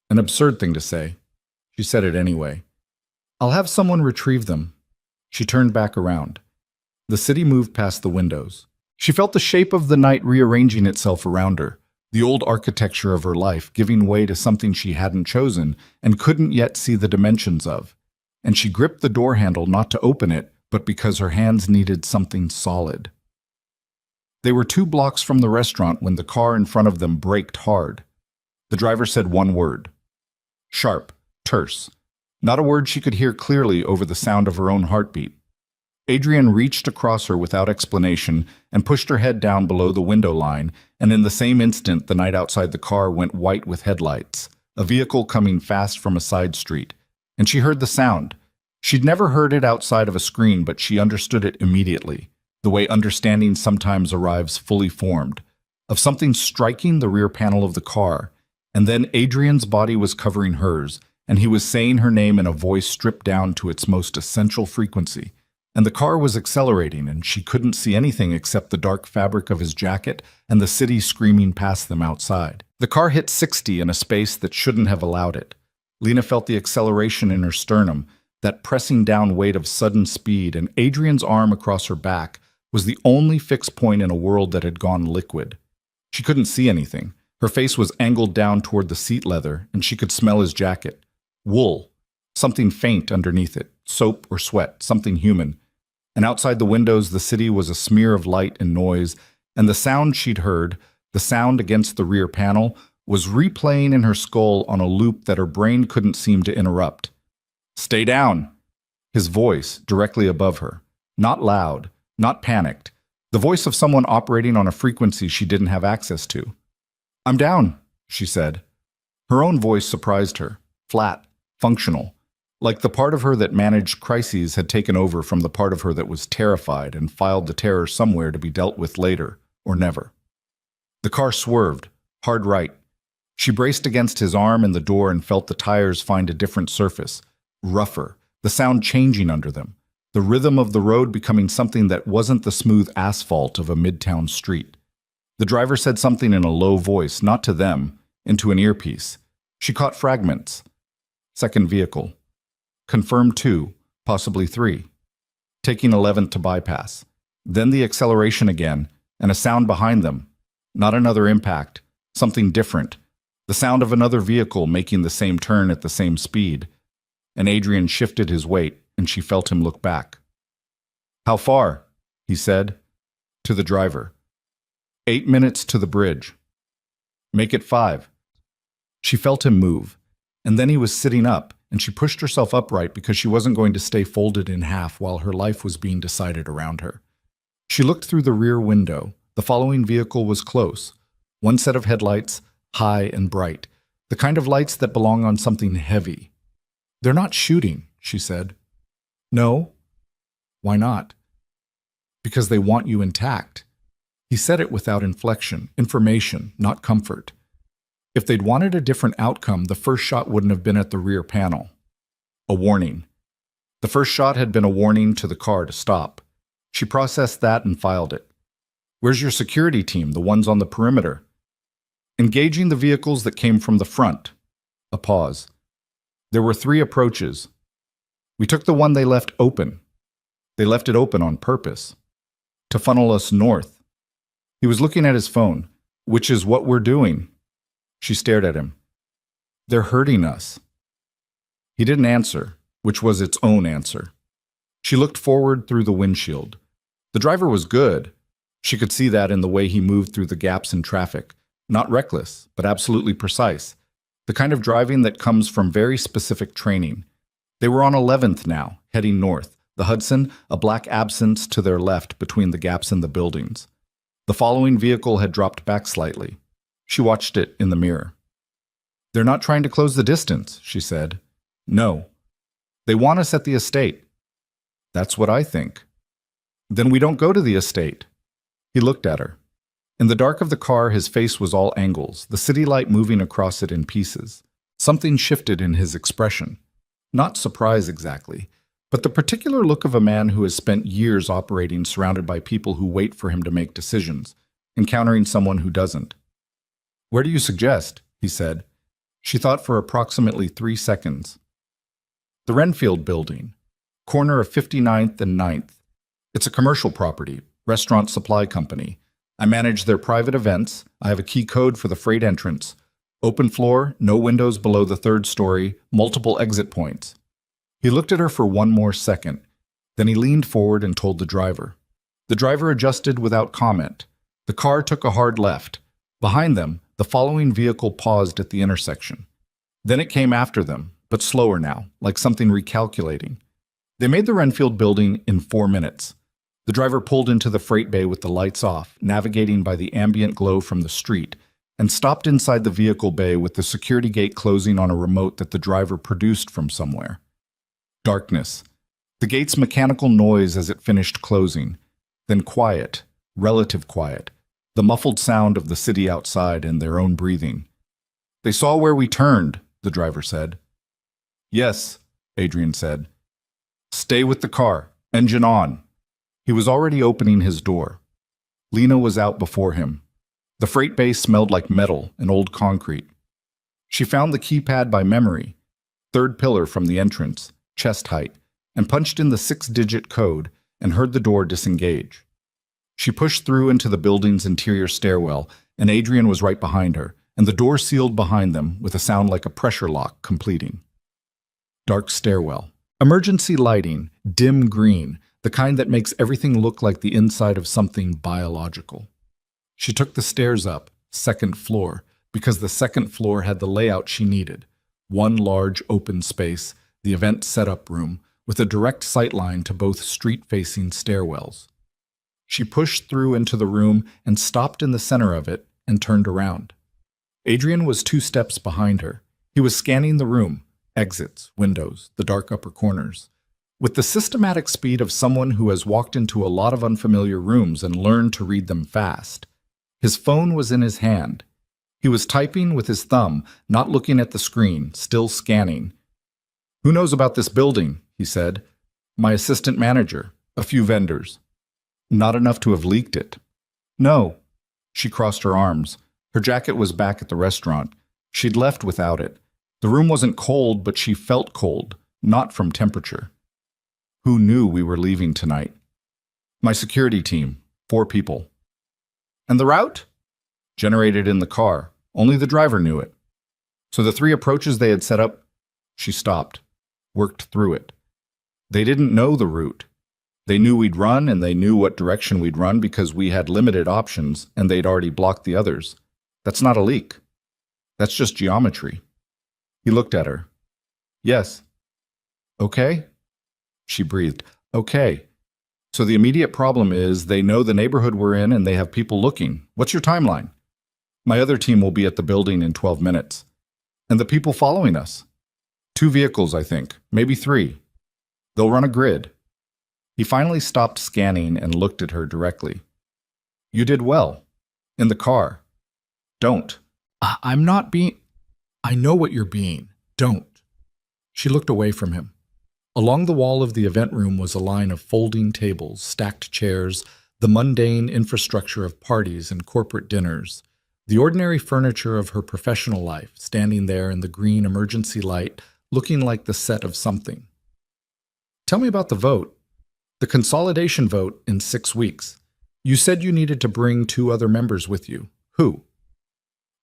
[SPEAKER 1] An absurd thing to say. She said it anyway. "I'll have someone retrieve them." She turned back around. The city moved past the windows. She felt the shape of the night rearranging itself around her, the old architecture of her life giving way to something she hadn't chosen and couldn't yet see the dimensions of. And she gripped the door handle not to open it, but because her hands needed something solid. They were 2 blocks from the restaurant when the car in front of them braked hard. The driver said one word. Sharp, terse. Not a word she could hear clearly over the sound of her own heartbeat. Adrian reached across her without explanation and pushed her head down below the window line, and in the same instant the night outside the car went white with headlights, a vehicle coming fast from a side street. And she heard the sound. She'd never heard it outside of a screen, but she understood it immediately, the way understanding sometimes arrives fully formed, of something striking the rear panel of the car. And then Adrian's body was covering hers, and he was saying her name in a voice stripped down to its most essential frequency. And the car was accelerating, and she couldn't see anything except the dark fabric of his jacket and the city screaming past them outside. The car hit 60 in a space that shouldn't have allowed it. Lena felt the acceleration in her sternum, that pressing down weight of sudden speed, and Adrian's arm across her back was the only fixed point in a world that had gone liquid. She couldn't see anything. Her face was angled down toward the seat leather, and she could smell his jacket. Wool. Something faint underneath it. Soap or sweat. Something human. And outside the windows, the city was a smear of light and noise, and the sound she'd heard, the sound against the rear panel, was replaying in her skull on a loop that her brain couldn't seem to interrupt. "Stay down!" His voice, directly above her. Not loud, not panicked. The voice of someone operating on a frequency she didn't have access to. "I'm down," she said. Her own voice surprised her. Flat, functional. Like the part of her that managed crises had taken over from the part of her that was terrified and filed the terror somewhere to be dealt with later, or never. The car swerved, hard right. She braced against his arm in the door and felt the tires find a different surface, rougher, the sound changing under them. the rhythm of the road becoming something that wasn't the smooth asphalt of a midtown street. The driver said something in a low voice, not to them, into an earpiece. She caught fragments. Second vehicle. Confirmed 2, possibly 3. Taking 11th to bypass. Then the acceleration again, and a sound behind them. Not another impact. Something different. The sound of another vehicle making the same turn at the same speed. And Adrian shifted his weight, and she felt him look back. "How far?" he said. To the driver. 8 minutes to the bridge. "Make it 5. She felt him move, and then he was sitting up, and she pushed herself upright because she wasn't going to stay folded in half while her life was being decided around her. She looked through the rear window. The following vehicle was close. One set of headlights, high and bright, the kind of lights that belong on something heavy. "They're not shooting," she said. "No." "Why not?" "Because they want you intact." He said it without inflection, information, not comfort. If they'd wanted a different outcome, the first shot wouldn't have been at the rear panel. A warning. The first shot had been a warning to the car to stop. She processed that and filed it. "Where's your security team, the ones on the perimeter?" "Engaging the vehicles that came from the front." A pause. "There were 3 approaches. We took the one they left open. They left it open on purpose. To funnel us north." He was looking at his phone. "Which is what we're doing." She stared at him. "They're hurting us." He didn't answer, which was its own answer. She looked forward through the windshield. The driver was good. She could see that in the way he moved through the gaps in traffic. Not reckless, but absolutely precise. The kind of driving that comes from very specific training. They were on 11th now, heading north. The Hudson, a black absence to their left between the gaps in the buildings. The following vehicle had dropped back slightly. She watched it in the mirror. "They're not trying to close the distance," she said. "No. They want us at the estate." "That's what I think." "Then we don't go to the estate." He looked at her. In the dark of the car, his face was all angles, the city light moving across it in pieces. Something shifted in his expression. Not surprise exactly, but the particular look of a man who has spent years operating surrounded by people who wait for him to make decisions, encountering someone who doesn't. "Where do you suggest?" he said. She thought for approximately 3 seconds. "The Renfield Building, corner of 59th and 9th. It's a commercial property, restaurant supply company. I manage their private events. I have a key code for the freight entrance. Open floor, no windows below the 3rd story, multiple exit points." He looked at her for one more second. Then he leaned forward and told the driver. The driver adjusted without comment. The car took a hard left. Behind them, the following vehicle paused at the intersection. Then it came after them, but slower now, like something recalculating. They made the Renfield Building in 4 minutes. The driver pulled into the freight bay with the lights off, navigating by the ambient glow from the street, and stopped inside the vehicle bay with the security gate closing on a remote that the driver produced from somewhere. Darkness. The gate's mechanical noise as it finished closing. Then quiet, relative quiet, the muffled sound of the city outside and their own breathing. "They saw where we turned," the driver said. "Yes," Adrian said. "Stay with the car. Engine on." He was already opening his door. Lena was out before him. The freight bay smelled like metal and old concrete. She found the keypad by memory, 3rd pillar from the entrance, chest height, and punched in the 6-digit code and heard the door disengage. She pushed through into the building's interior stairwell, and Adrian was right behind her, and the door sealed behind them with a sound like a pressure lock completing. Dark stairwell. Emergency lighting, dim green, the kind that makes everything look like the inside of something biological. She took the stairs up, 2nd floor, because the 2nd floor had the layout she needed. One large open space, the event setup room, with a direct sightline to both street-facing stairwells. She pushed through into the room and stopped in the center of it and turned around. Adrian was 2 steps behind her. He was scanning the room, exits, windows, the dark upper corners. With the systematic speed of someone who has walked into a lot of unfamiliar rooms and learned to read them fast. His phone was in his hand. He was typing with his thumb, not looking at the screen, still scanning. "Who knows about this building?" he said. My assistant manager. A few vendors. Not enough to have leaked it. No. She crossed her arms. Her jacket was back at the restaurant. She'd left without it. The room wasn't cold, but she felt cold, not from temperature. Who knew we were leaving tonight? My security team, 4 people. And the route? Generated in the car. Only the driver knew it. So the 3 approaches they had set up, she stopped, worked through it. They didn't know the route. They knew we'd run, and they knew what direction we'd run because we had limited options, and they'd already blocked the others. That's not a leak. That's just geometry. He looked at her. Yes. Okay? She breathed. Okay. So the immediate problem is they know the neighborhood we're in and they have people looking. What's your timeline? My other team will be at the building in 12 minutes. And the people following us? 2 vehicles, I think. Maybe 3. They'll run a grid. He finally stopped scanning and looked at her directly. You did well. In the car. Don't. I'm not being... I know what you're being. Don't. She looked away from him. Along the wall of the event room was a line of folding tables, stacked chairs, the mundane infrastructure of parties and corporate dinners, the ordinary furniture of her professional life, standing there in the green emergency light, looking like the set of something. Tell me about the vote. The consolidation vote in 6 weeks. You said you needed to bring 2 other members with you. Who?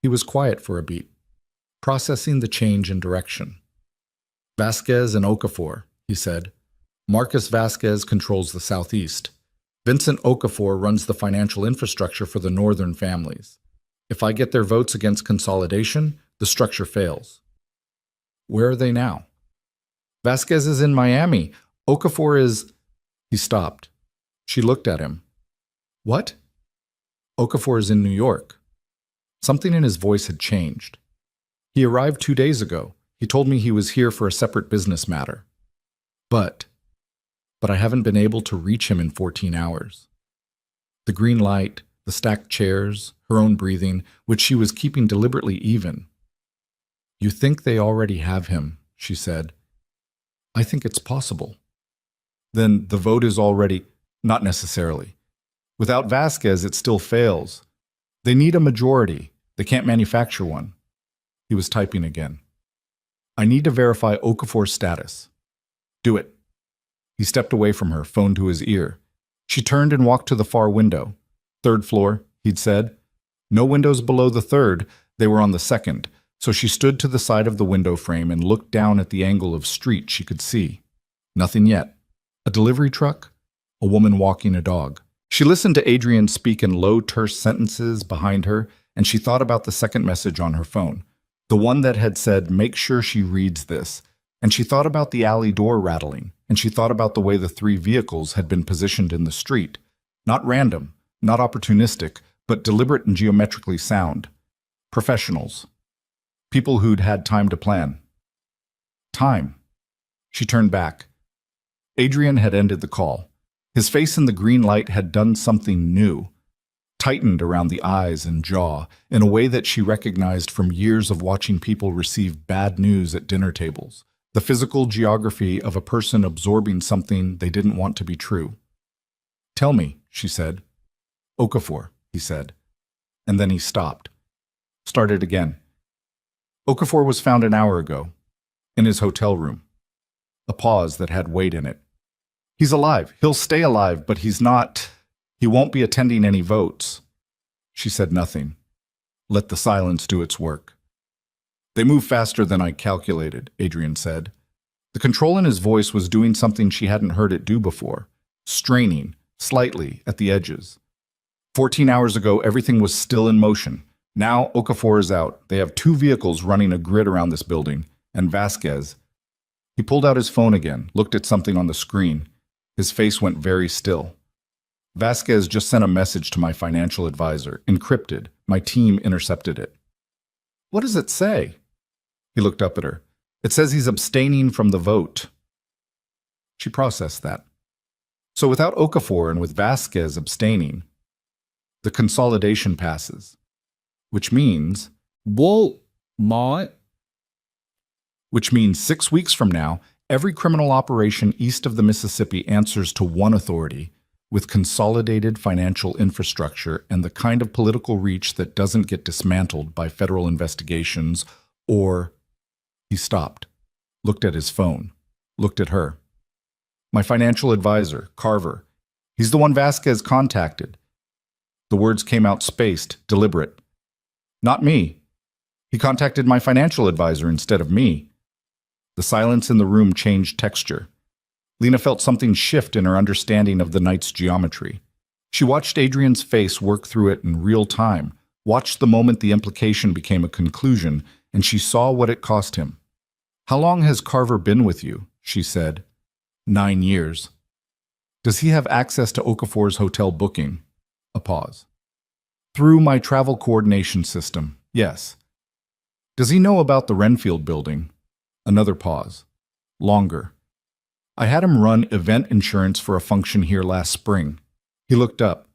[SPEAKER 1] He was quiet for a beat, processing the change in direction. Vasquez and Okafor, he said. Marcus Vasquez controls the Southeast. Vincent Okafor runs the financial infrastructure for the northern families. If I get their votes against consolidation, the structure fails. Where are they now? Vasquez is in Miami. Okafor is... He stopped. She looked at him. What? Okafor is in New York. Something in his voice had changed. He arrived 2 days ago. He told me he was here for a separate business matter. But I haven't been able to reach him in 14 hours. The green light, the stacked chairs, her own breathing, which she was keeping deliberately even. You think they already have him, she said. I think it's possible. Then the vote is already... Not necessarily. Without Vasquez, it still fails. They need a majority. They can't manufacture one. He was typing again. I need to verify Okafor's status. Do it. He stepped away from her, phone to his ear. She turned and walked to the far window. 3rd floor, he'd said. No windows below the 3rd, they were on the 2nd, so she stood to the side of the window frame and looked down at the angle of street she could see. Nothing yet. A delivery truck? A woman walking a dog. She listened to Adrian speak in low, terse sentences behind her, and she thought about the second message on her phone, the one that had said, make sure she reads this. And she thought about the alley door rattling, and she thought about the way the 3 vehicles had been positioned in the street. Not random, not opportunistic, but deliberate and geometrically sound. Professionals. People who'd had time to plan. Time. She turned back. Adrian had ended the call. His face in the green light had done something new, tightened around the eyes and jaw in a way that she recognized from years of watching people receive bad news at dinner tables, the physical geography of a person absorbing something they didn't want to be true. Tell me, she said. Okafor, he said. And then he stopped. Started again. Okafor was found an hour ago, in his hotel room. A pause that had weight in it. He's alive. He'll stay alive, but he's not... He won't be attending any votes. She said nothing. Let the silence do its work. They move faster than I calculated, Adrian said. The control in his voice was doing something she hadn't heard it do before, straining, slightly, at the edges. 14 hours ago, everything was still in motion. Now, Okafor is out. They have 2 vehicles running a grid around this building, and Vasquez... He pulled out his phone again, looked at something on the screen. His face went very still. Vasquez just sent a message to my financial advisor, encrypted. My team intercepted it. What does it say? He looked up at her. It says he's abstaining from the vote. She processed that. So without Okafor and with Vasquez abstaining, the consolidation passes. Which means... Which means 6 weeks from now, Every criminal operation east of the Mississippi answers to one authority, with consolidated financial infrastructure and the kind of political reach that doesn't get dismantled by federal investigations or... He stopped, looked at his phone, looked at her. My financial advisor, Carver. He's the one Vasquez contacted. The words came out spaced, deliberate. Not me. He contacted my financial advisor instead of me. The silence in the room changed texture. Lena felt something shift in her understanding of the night's geometry. She watched Adrian's face work through it in real time, watched the moment the implication became a conclusion, and she saw what it cost him. How long has Carver been with you? She said. 9 years. Does he have access to Okafor's hotel booking? A pause. Through my travel coordination system, yes. Does he know about the Renfield building? Another pause. Longer. I had him run event insurance for a function here last spring. He looked up.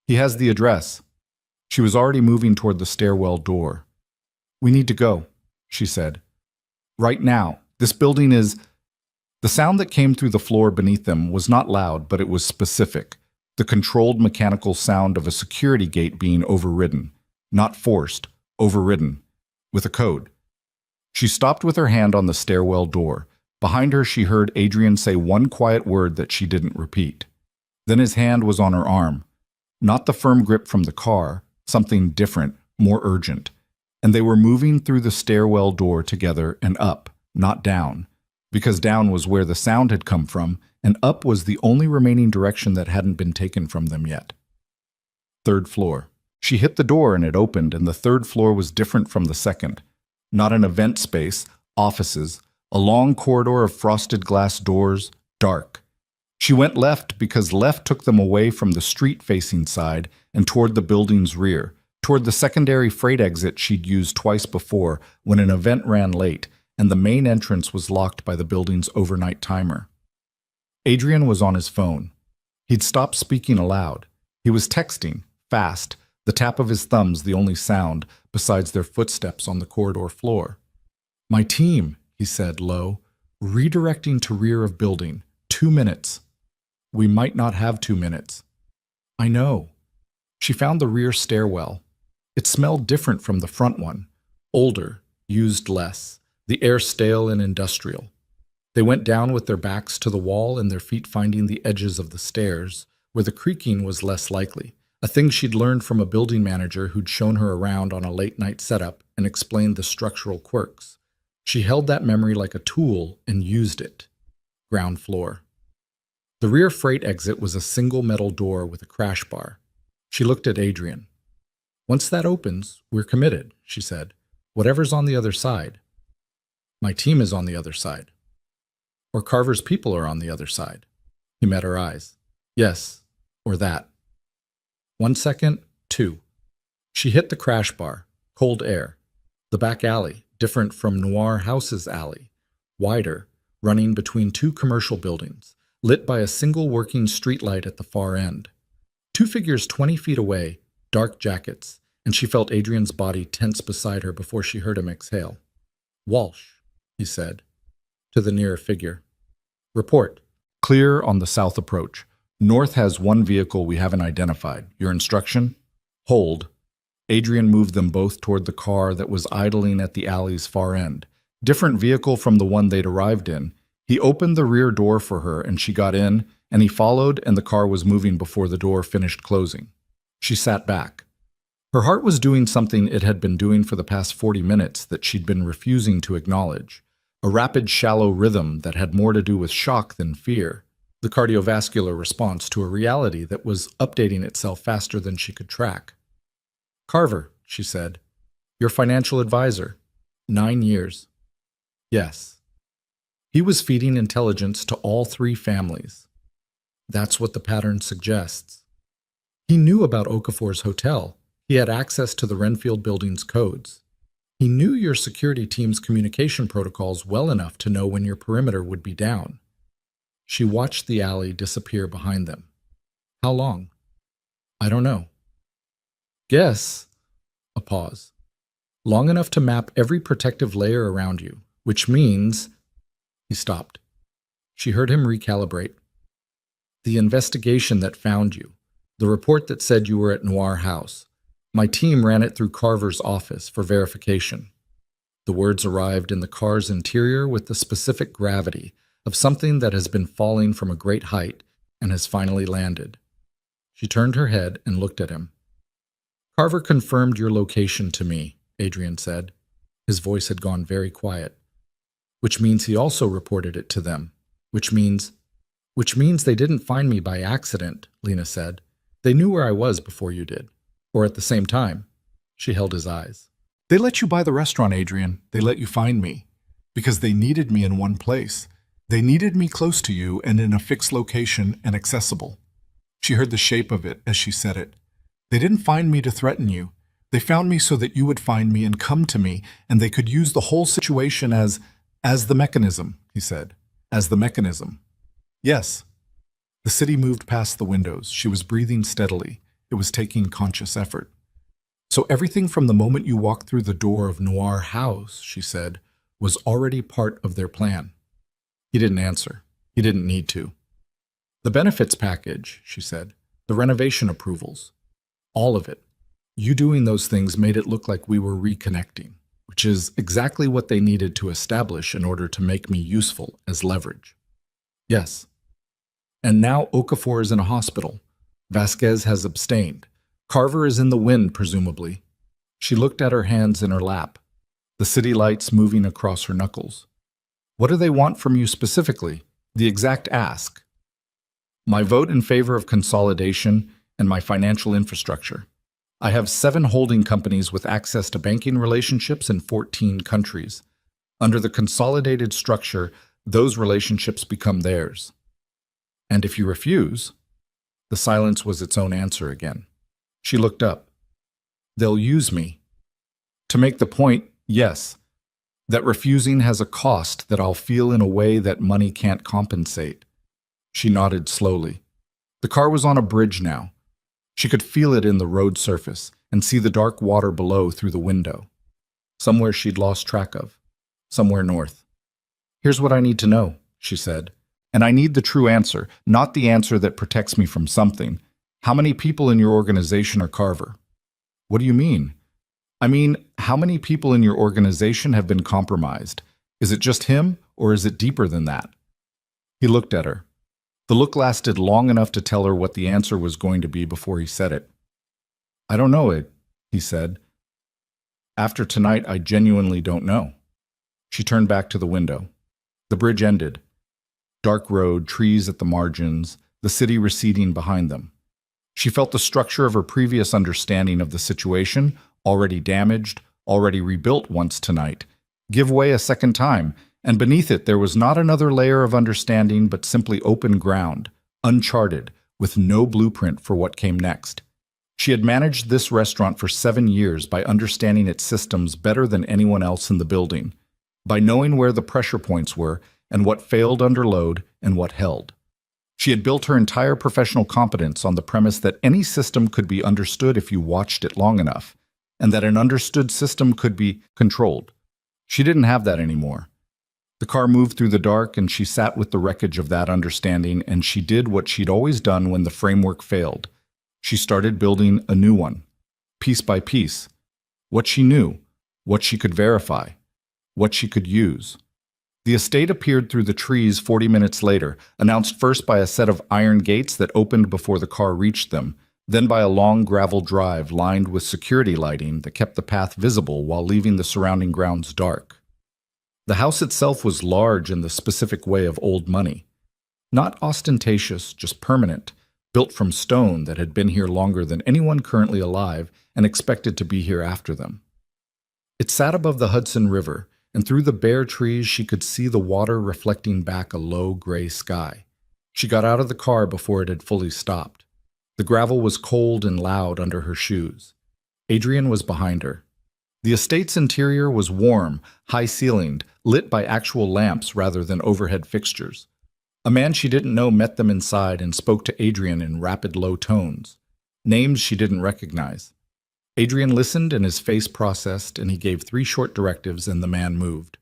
[SPEAKER 1] He has the address. She was already moving toward the stairwell door. We need to go, she said. Right now. This building is... The sound that came through the floor beneath them was not loud, but it was specific. The controlled mechanical sound of a security gate being overridden. Not forced, overridden. With a code. She stopped with her hand on the stairwell door. Behind her, she heard Adrian say one quiet word that she didn't repeat. Then his hand was on her arm. Not the firm grip from the car, something different, more urgent. And they were moving through the stairwell door together and up, not down. Because down was where the sound had come from, and up was the only remaining direction that hadn't been taken from them yet. 3rd floor. She hit the door and it opened, and the 3rd floor was different from the 2nd. Not an event space, offices, a long corridor of frosted glass doors, dark. She went left because left took them away from the street-facing side and toward the building's rear, toward the secondary freight exit she'd used twice before when an event ran late, and the main entrance was locked by the building's overnight timer. Adrian was on his phone. He'd stopped speaking aloud. He was texting, fast, the tap of his thumbs the only sound, besides their footsteps on the corridor floor. My team, he said low, redirecting to rear of building. 2 minutes. We might not have 2 minutes. I know. She found the rear stairwell. It smelled different from the front one. Older, used less, the air stale and industrial. They went down with their backs to the wall and their feet finding the edges of the stairs, where the creaking was less likely, a thing she'd learned from a building manager who'd shown her around on a late-night setup and explained the structural quirks. She held that memory like a tool and used it. Ground floor. The rear freight exit was a single metal door with a crash bar. She looked at Adrian. Once that opens, we're committed, she said. Whatever's on the other side. My team is on the other side. Or Carver's people are on the other side. He met her eyes. Yes, or that. 1 second, 2. She hit the crash bar. Cold air. The back alley, different from Noir House's alley. Wider, running between 2 commercial buildings, lit by a single working streetlight at the far end. 2 figures 20 feet away, dark jackets, and she felt Adrian's body tense beside her before she heard him exhale. Walsh, he said, to the nearer figure. Report. Clear on the south approach. North has 1 vehicle we haven't identified. Your instruction? Hold. Adrian moved them both toward the car that was idling at the alley's far end. Different vehicle from the one they'd arrived in. He opened the rear door for her and she got in, and he followed and the car was moving before the door finished closing. She sat back. Her heart was doing something it had been doing for the past 40 minutes that she'd been refusing to acknowledge. A rapid, shallow rhythm that had more to do with shock than fear. The cardiovascular response to a reality that was updating itself faster than she could track. Carver, she said. Your financial advisor. 9 years. Yes. He was feeding intelligence to all 3 families. That's what the pattern suggests. He knew about Okafor's hotel. He had access to the Renfield building's codes. He knew your security team's communication protocols well enough to know when your perimeter would be down. She watched the alley disappear behind them. How long? I don't know. Guess. A pause. Long enough to map every protective layer around you, which means... He stopped. She heard him recalibrate. The investigation that found you. The report that said you were at Noir House. My team ran it through Carver's office for verification. The words arrived in the car's interior with the specific gravity of something that has been falling from a great height and has finally landed. She turned her head and looked at him. Carver confirmed your location to me, Adrian said. His voice had gone very quiet. Which means he also reported it to them. Which means they didn't find me by accident, Lena said. They knew where I was before you did. Or at the same time. She held his eyes. They let you buy the restaurant, Adrian. They let you find me. Because they needed me in one place. They needed me close to you and in a fixed location and accessible. She heard the shape of it as she said it. They didn't find me to threaten you. They found me so that you would find me and come to me, and they could use the whole situation as the mechanism, he said. As the mechanism. Yes. The city moved past the windows. She was breathing steadily. It was taking conscious effort. So everything from the moment you walked through the door of Noir House, she said, was already part of their plan. He didn't answer. He didn't need to. The benefits package, she said, the renovation approvals, all of it. You doing those things made it look like we were reconnecting, which is exactly what they needed to establish in order to make me useful as leverage. Yes. And now Okafor is in a hospital. Vasquez has abstained. Carver is in the wind, presumably. She looked at her hands in her lap, the city lights moving across her knuckles. What do they want from you specifically? The exact ask. My vote in favor of consolidation and my financial infrastructure. I have 7 holding companies with access to banking relationships in 14 countries. Under the consolidated structure, those relationships become theirs. And if you refuse, the silence was its own answer again. She looked up. They'll use me. To make the point, yes, that refusing has a cost that I'll feel in a way that money can't compensate. She nodded slowly. The car was on a bridge now. She could feel it in the road surface and see the dark water below through the window. Somewhere she'd lost track of. Somewhere north. Here's what I need to know, she said. And I need the true answer, not the answer that protects me from something. How many people in your organization are Carver? What do you mean? I mean, how many people in your organization have been compromised? Is it just him, or is it deeper than that? He looked at her. The look lasted long enough to tell her what the answer was going to be before he said it. I don't know it, he said. After tonight, I genuinely don't know. She turned back to the window. The bridge ended. Dark road, trees at the margins, the city receding behind them. She felt the structure of her previous understanding of the situation, already damaged, already rebuilt once tonight, give way a second time, and beneath it there was not another layer of understanding but simply open ground, uncharted, with no blueprint for what came next. She had managed this restaurant for 7 years by understanding its systems better than anyone else in the building, by knowing where the pressure points were and what failed under load and what held. She had built her entire professional competence on the premise that any system could be understood if you watched it long enough, and that an understood system could be controlled. She didn't have that anymore. The car moved through the dark, and she sat with the wreckage of that understanding, and she did what she'd always done when the framework failed. She started building a new one, piece by piece. What she knew, what she could verify, what she could use. The estate appeared through the trees 40 minutes later, announced first by a set of iron gates that opened before the car reached them, then by a long gravel drive lined with security lighting that kept the path visible while leaving the surrounding grounds dark. The house itself was large in the specific way of old money. Not ostentatious, just permanent, built from stone that had been here longer than anyone currently alive and expected to be here after them. It sat above the Hudson River, and through the bare trees she could see the water reflecting back a low gray sky. She got out of the car before it had fully stopped. The gravel was cold and loud under her shoes. Adrian was behind her. The estate's interior was warm, high-ceilinged, lit by actual lamps rather than overhead fixtures. A man she didn't know met them inside and spoke to Adrian in rapid, low tones. Names she didn't recognize. Adrian listened and his face processed, and he gave 3 short directives, and the man moved.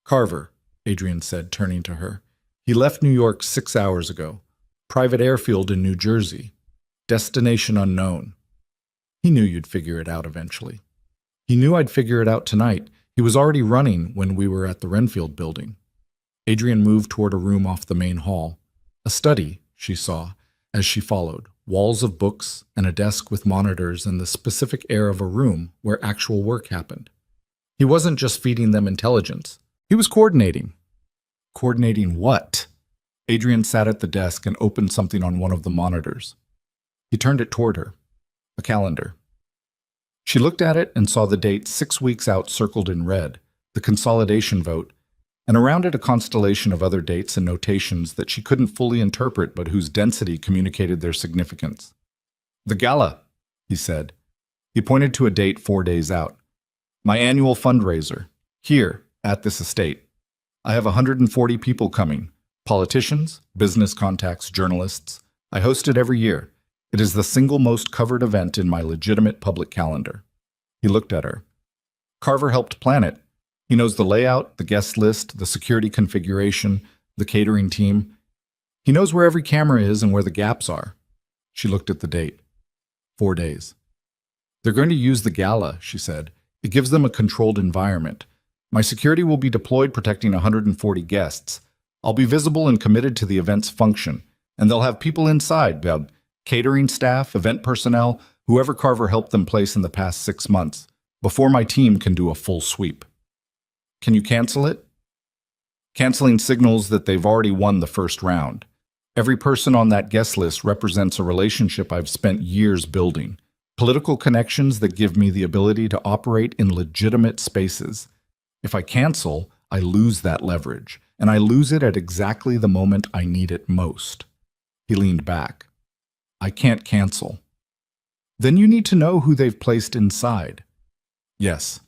[SPEAKER 1] Carver, Adrian said, turning to her. He left New York 6 hours ago. Private airfield in New Jersey. Destination unknown. He knew you'd figure it out eventually. He knew I'd figure it out tonight. He was already running when we were at the Renfield building. Adrian moved toward a room off the main hall. A study, she saw, as she followed. Walls of books and a desk with monitors and the specific air of a room where actual work happened. He wasn't just feeding them intelligence. He was coordinating. Coordinating what? Adrian sat at the desk and opened something on one of the monitors. He turned it toward her. A calendar. She looked at it and saw the date 6 weeks out circled in red, the consolidation vote, and around it a constellation of other dates and notations that she couldn't fully interpret but whose density communicated their significance. The gala, he said. He pointed to a date 4 days out. My annual fundraiser, here, at this estate. I have 140 people coming, politicians, business contacts, journalists. I host it every year. It is the single most covered event in my legitimate public calendar. He looked at her. Carver helped plan it. He knows the layout, the guest list, the security configuration, the catering team. He knows where every camera is and where the gaps are. She looked at the date. 4 days. They're going to use the gala, she said. It gives them a controlled environment. My security will be deployed protecting 140 guests. I'll be visible and committed to the event's function, and they'll have people inside, catering staff, event personnel, whoever Carver helped them place in the past 6 months, before my team can do a full sweep. Can you cancel it? Canceling signals that they've already won the first round. Every person on that guest list represents a relationship I've spent years building. Political connections that give me the ability to operate in legitimate spaces. If I cancel, I lose that leverage, and I lose it at exactly the moment I need it most. He leaned back. I can't cancel. Then you need to know who they've placed inside. Yes.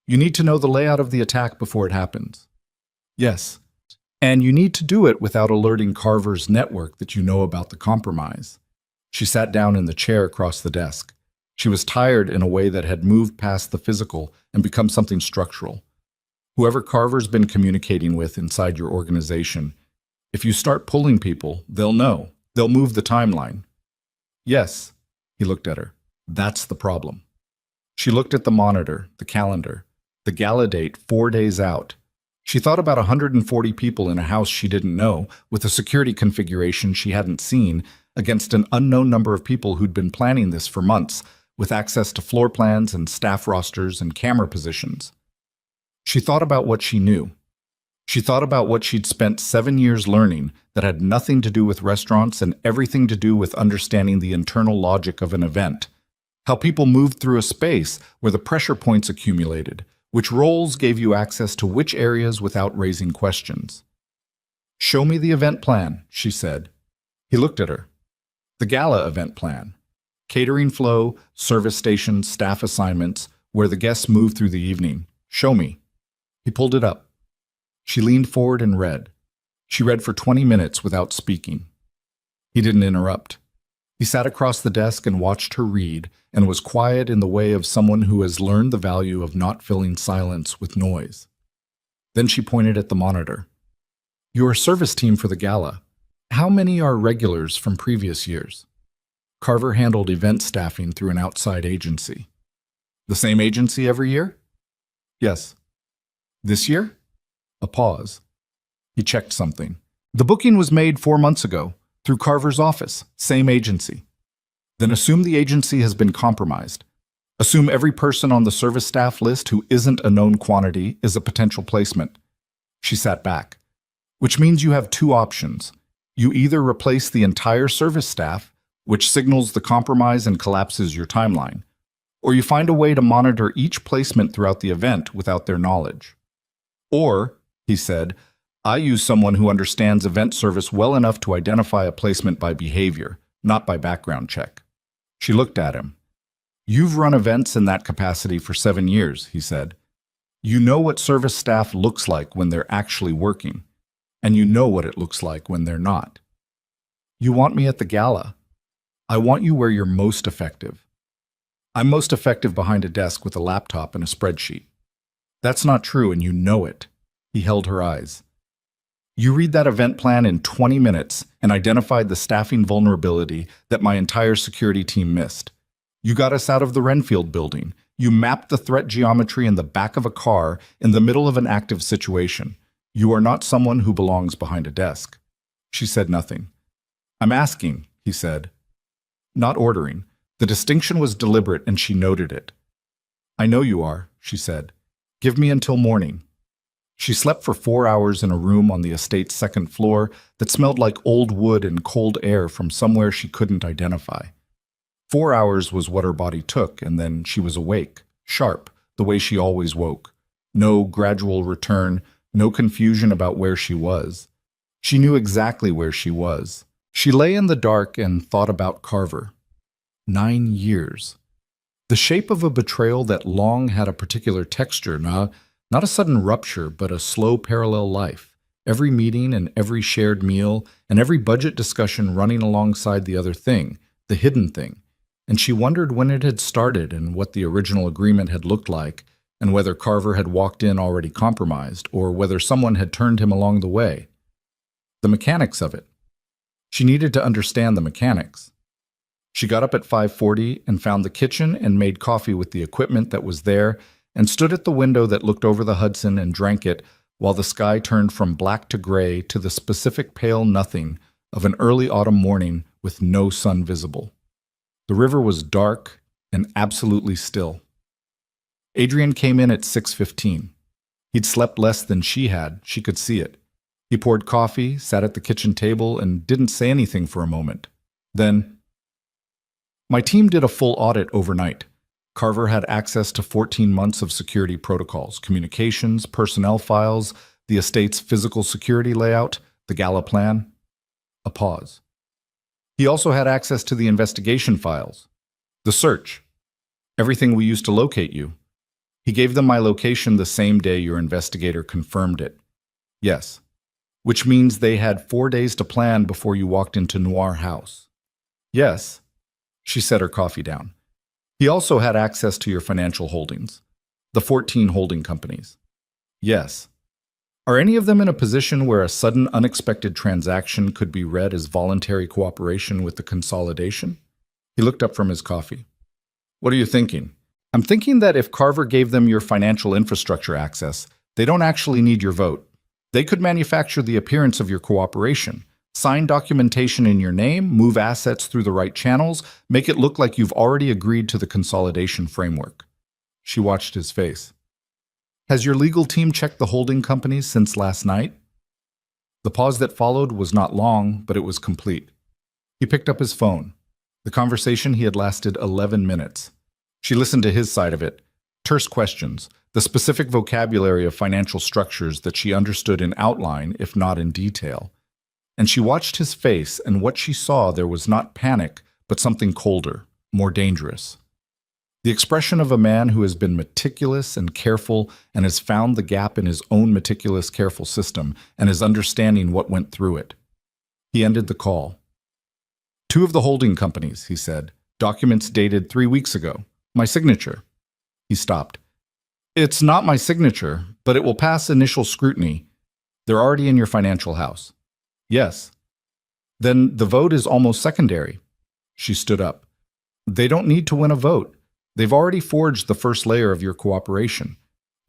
[SPEAKER 1] You need to know the layout of the attack before it happens. Yes. And you need to do it without alerting Carver's network that you know about the compromise. She sat down in the chair across the desk. She was tired in a way that had moved past the physical and become something structural. Whoever Carver's been communicating with inside your organization, if you start pulling people, they'll know. They'll move the timeline. Yes, he looked at her. That's the problem. She looked at the monitor, the calendar, the gala date 4 days out. She thought about 140 people in a house she didn't know, with a security configuration she hadn't seen, against an unknown number of people who'd been planning this for months, with access to floor plans and staff rosters and camera positions. She thought about what she knew. She thought about what she'd spent 7 years learning that had nothing to do with restaurants and everything to do with understanding the internal logic of an event. How people moved through a space where the pressure points accumulated, which roles gave you access to which areas without raising questions. Show me the event plan, she said. He looked at her. The gala event plan. Catering flow, service stations, staff assignments, where the guests move through the evening. Show me. He pulled it up. She leaned forward and read. She read for 20 minutes without speaking. He didn't interrupt. He sat across the desk and watched her read, and was quiet in the way of someone who has learned the value of not filling silence with noise. Then she pointed at the monitor. Your service team for the gala. How many are regulars from previous years? Carver handled event staffing through an outside agency. The same agency every year? Yes. This year? A pause. He checked something. The booking was made 4 months ago, through Carver's office, same agency. Then assume the agency has been compromised. Assume every person on the service staff list who isn't a known quantity is a potential placement. She sat back. Which means you have 2 options. You either replace the entire service staff, which signals the compromise and collapses your timeline, or you find a way to monitor each placement throughout the event without their knowledge. Or, he said, I use someone who understands event service well enough to identify a placement by behavior, not by background check. She looked at him. You've run events in that capacity for 7 years, he said. You know what service staff looks like when they're actually working, and you know what it looks like when they're not. You want me at the gala. I want you where you're most effective. I'm most effective behind a desk with a laptop and a spreadsheet. That's not true, and you know it. He held her eyes. You read that event plan in 20 minutes and identified the staffing vulnerability that my entire security team missed. You got us out of the Renfield building. You mapped the threat geometry in the back of a car in the middle of an active situation. You are not someone who belongs behind a desk. She said nothing. I'm asking, he said. Not ordering. The distinction was deliberate and she noted it. I know you are, she said. Give me until morning. She slept for 4 hours in a room on the estate's second floor that smelled like old wood and cold air from somewhere she couldn't identify. 4 hours was what her body took, and then she was awake, sharp, the way she always woke. No gradual return, no confusion about where she was. She knew exactly where she was. She lay in the dark and thought about Carver. 9 years. The shape of a betrayal that long had a particular texture, not a sudden rupture, but a slow parallel life. Every meeting and every shared meal and every budget discussion running alongside the other thing, the hidden thing. And she wondered when it had started and what the original agreement had looked like, and whether Carver had walked in already compromised, or whether someone had turned him along the way. The mechanics of it. She needed to understand the mechanics. She got up at 5:40 and found the kitchen and made coffee with the equipment that was there and stood at the window that looked over the Hudson and drank it while the sky turned from black to gray to the specific pale nothing of an early autumn morning with no sun visible. The river was dark and absolutely still. Adrian came in at 6:15. He'd slept less than she had, she could see it. He poured coffee, sat at the kitchen table, and didn't say anything for a moment. Then, my team did a full audit overnight. Carver had access to 14 months of security protocols, communications, personnel files, the estate's physical security layout, the gala plan. A pause. He also had access to the investigation files, the search, everything we used to locate you. He gave them my location the same day your investigator confirmed it. Yes. Which means they had 4 days to plan before you walked into Noir House. Yes. She set her coffee down. He also had access to your financial holdings, the 14 holding companies. Yes. Are any of them in a position where a sudden unexpected transaction could be read as voluntary cooperation with the consolidation? He looked up from his coffee. What are you thinking? I'm thinking that if Carver gave them your financial infrastructure access, they don't actually need your vote. They could manufacture the appearance of your cooperation, sign documentation in your name, move assets through the right channels, make it look like you've already agreed to the consolidation framework. She watched his face. Has your legal team checked the holding companies since last night? The pause that followed was not long, but it was complete. He picked up his phone. The conversation he had lasted 11 minutes. She listened to his side of it. Terse questions, the specific vocabulary of financial structures that she understood in outline, if not in detail. And she watched his face, and what she saw there was not panic, but something colder, more dangerous. The expression of a man who has been meticulous and careful and has found the gap in his own meticulous, careful system and is understanding what went through it. He ended the call. 2 of the holding companies, he said, documents dated 3 weeks ago. My signature. He stopped. It's not my signature, but it will pass initial scrutiny. They're already in your financial house. Yes. Then the vote is almost secondary. She stood up. They don't need to win a vote. They've already forged the first layer of your cooperation.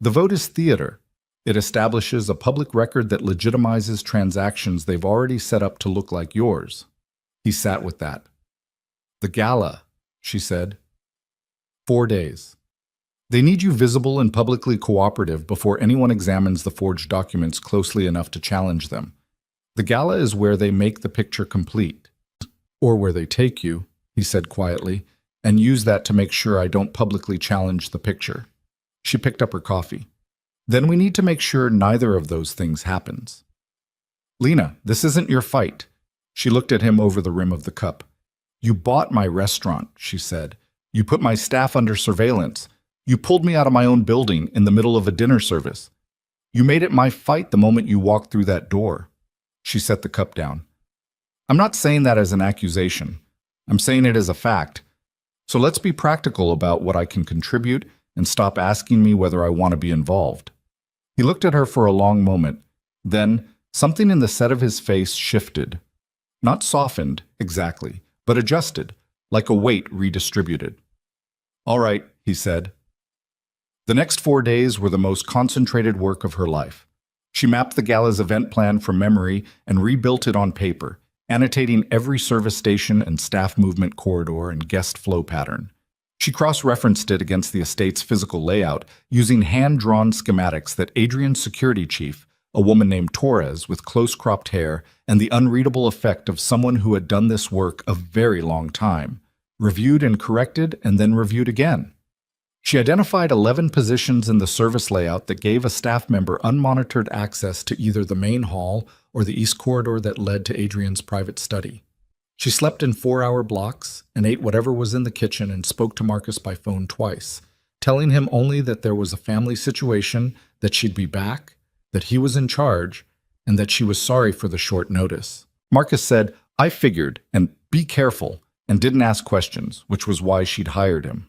[SPEAKER 1] The vote is theater. It establishes a public record that legitimizes transactions they've already set up to look like yours. He sat with that. The gala, she said. 4 days. They need you visible and publicly cooperative before anyone examines the forged documents closely enough to challenge them. The gala is where they make the picture complete. Or where they take you, he said quietly, and use that to make sure I don't publicly challenge the picture. She picked up her coffee. Then we need to make sure neither of those things happens. Lena, this isn't your fight. She looked at him over the rim of the cup. You bought my restaurant, she said. You put my staff under surveillance. You pulled me out of my own building in the middle of a dinner service. You made it my fight the moment you walked through that door. She set the cup down. I'm not saying that as an accusation. I'm saying it as a fact. So let's be practical about what I can contribute and stop asking me whether I want to be involved. He looked at her for a long moment. Then, something in the set of his face shifted. Not softened, exactly, but adjusted, like a weight redistributed. "All right," he said. The next 4 days were the most concentrated work of her life. She mapped the gala's event plan from memory and rebuilt it on paper, annotating every service station and staff movement corridor and guest flow pattern. She cross-referenced it against the estate's physical layout using hand-drawn schematics that Adrian's security chief, a woman named Torres with close-cropped hair and the unreadable effect of someone who had done this work a very long time, reviewed and corrected and then reviewed again. She identified 11 positions in the service layout that gave a staff member unmonitored access to either the main hall or the east corridor that led to Adrian's private study. She slept in 4-hour blocks and ate whatever was in the kitchen and spoke to Marcus by phone twice, telling him only that there was a family situation, that she'd be back, that he was in charge, and that she was sorry for the short notice. Marcus said, "I figured, and be careful," and didn't ask questions, which was why she'd hired him.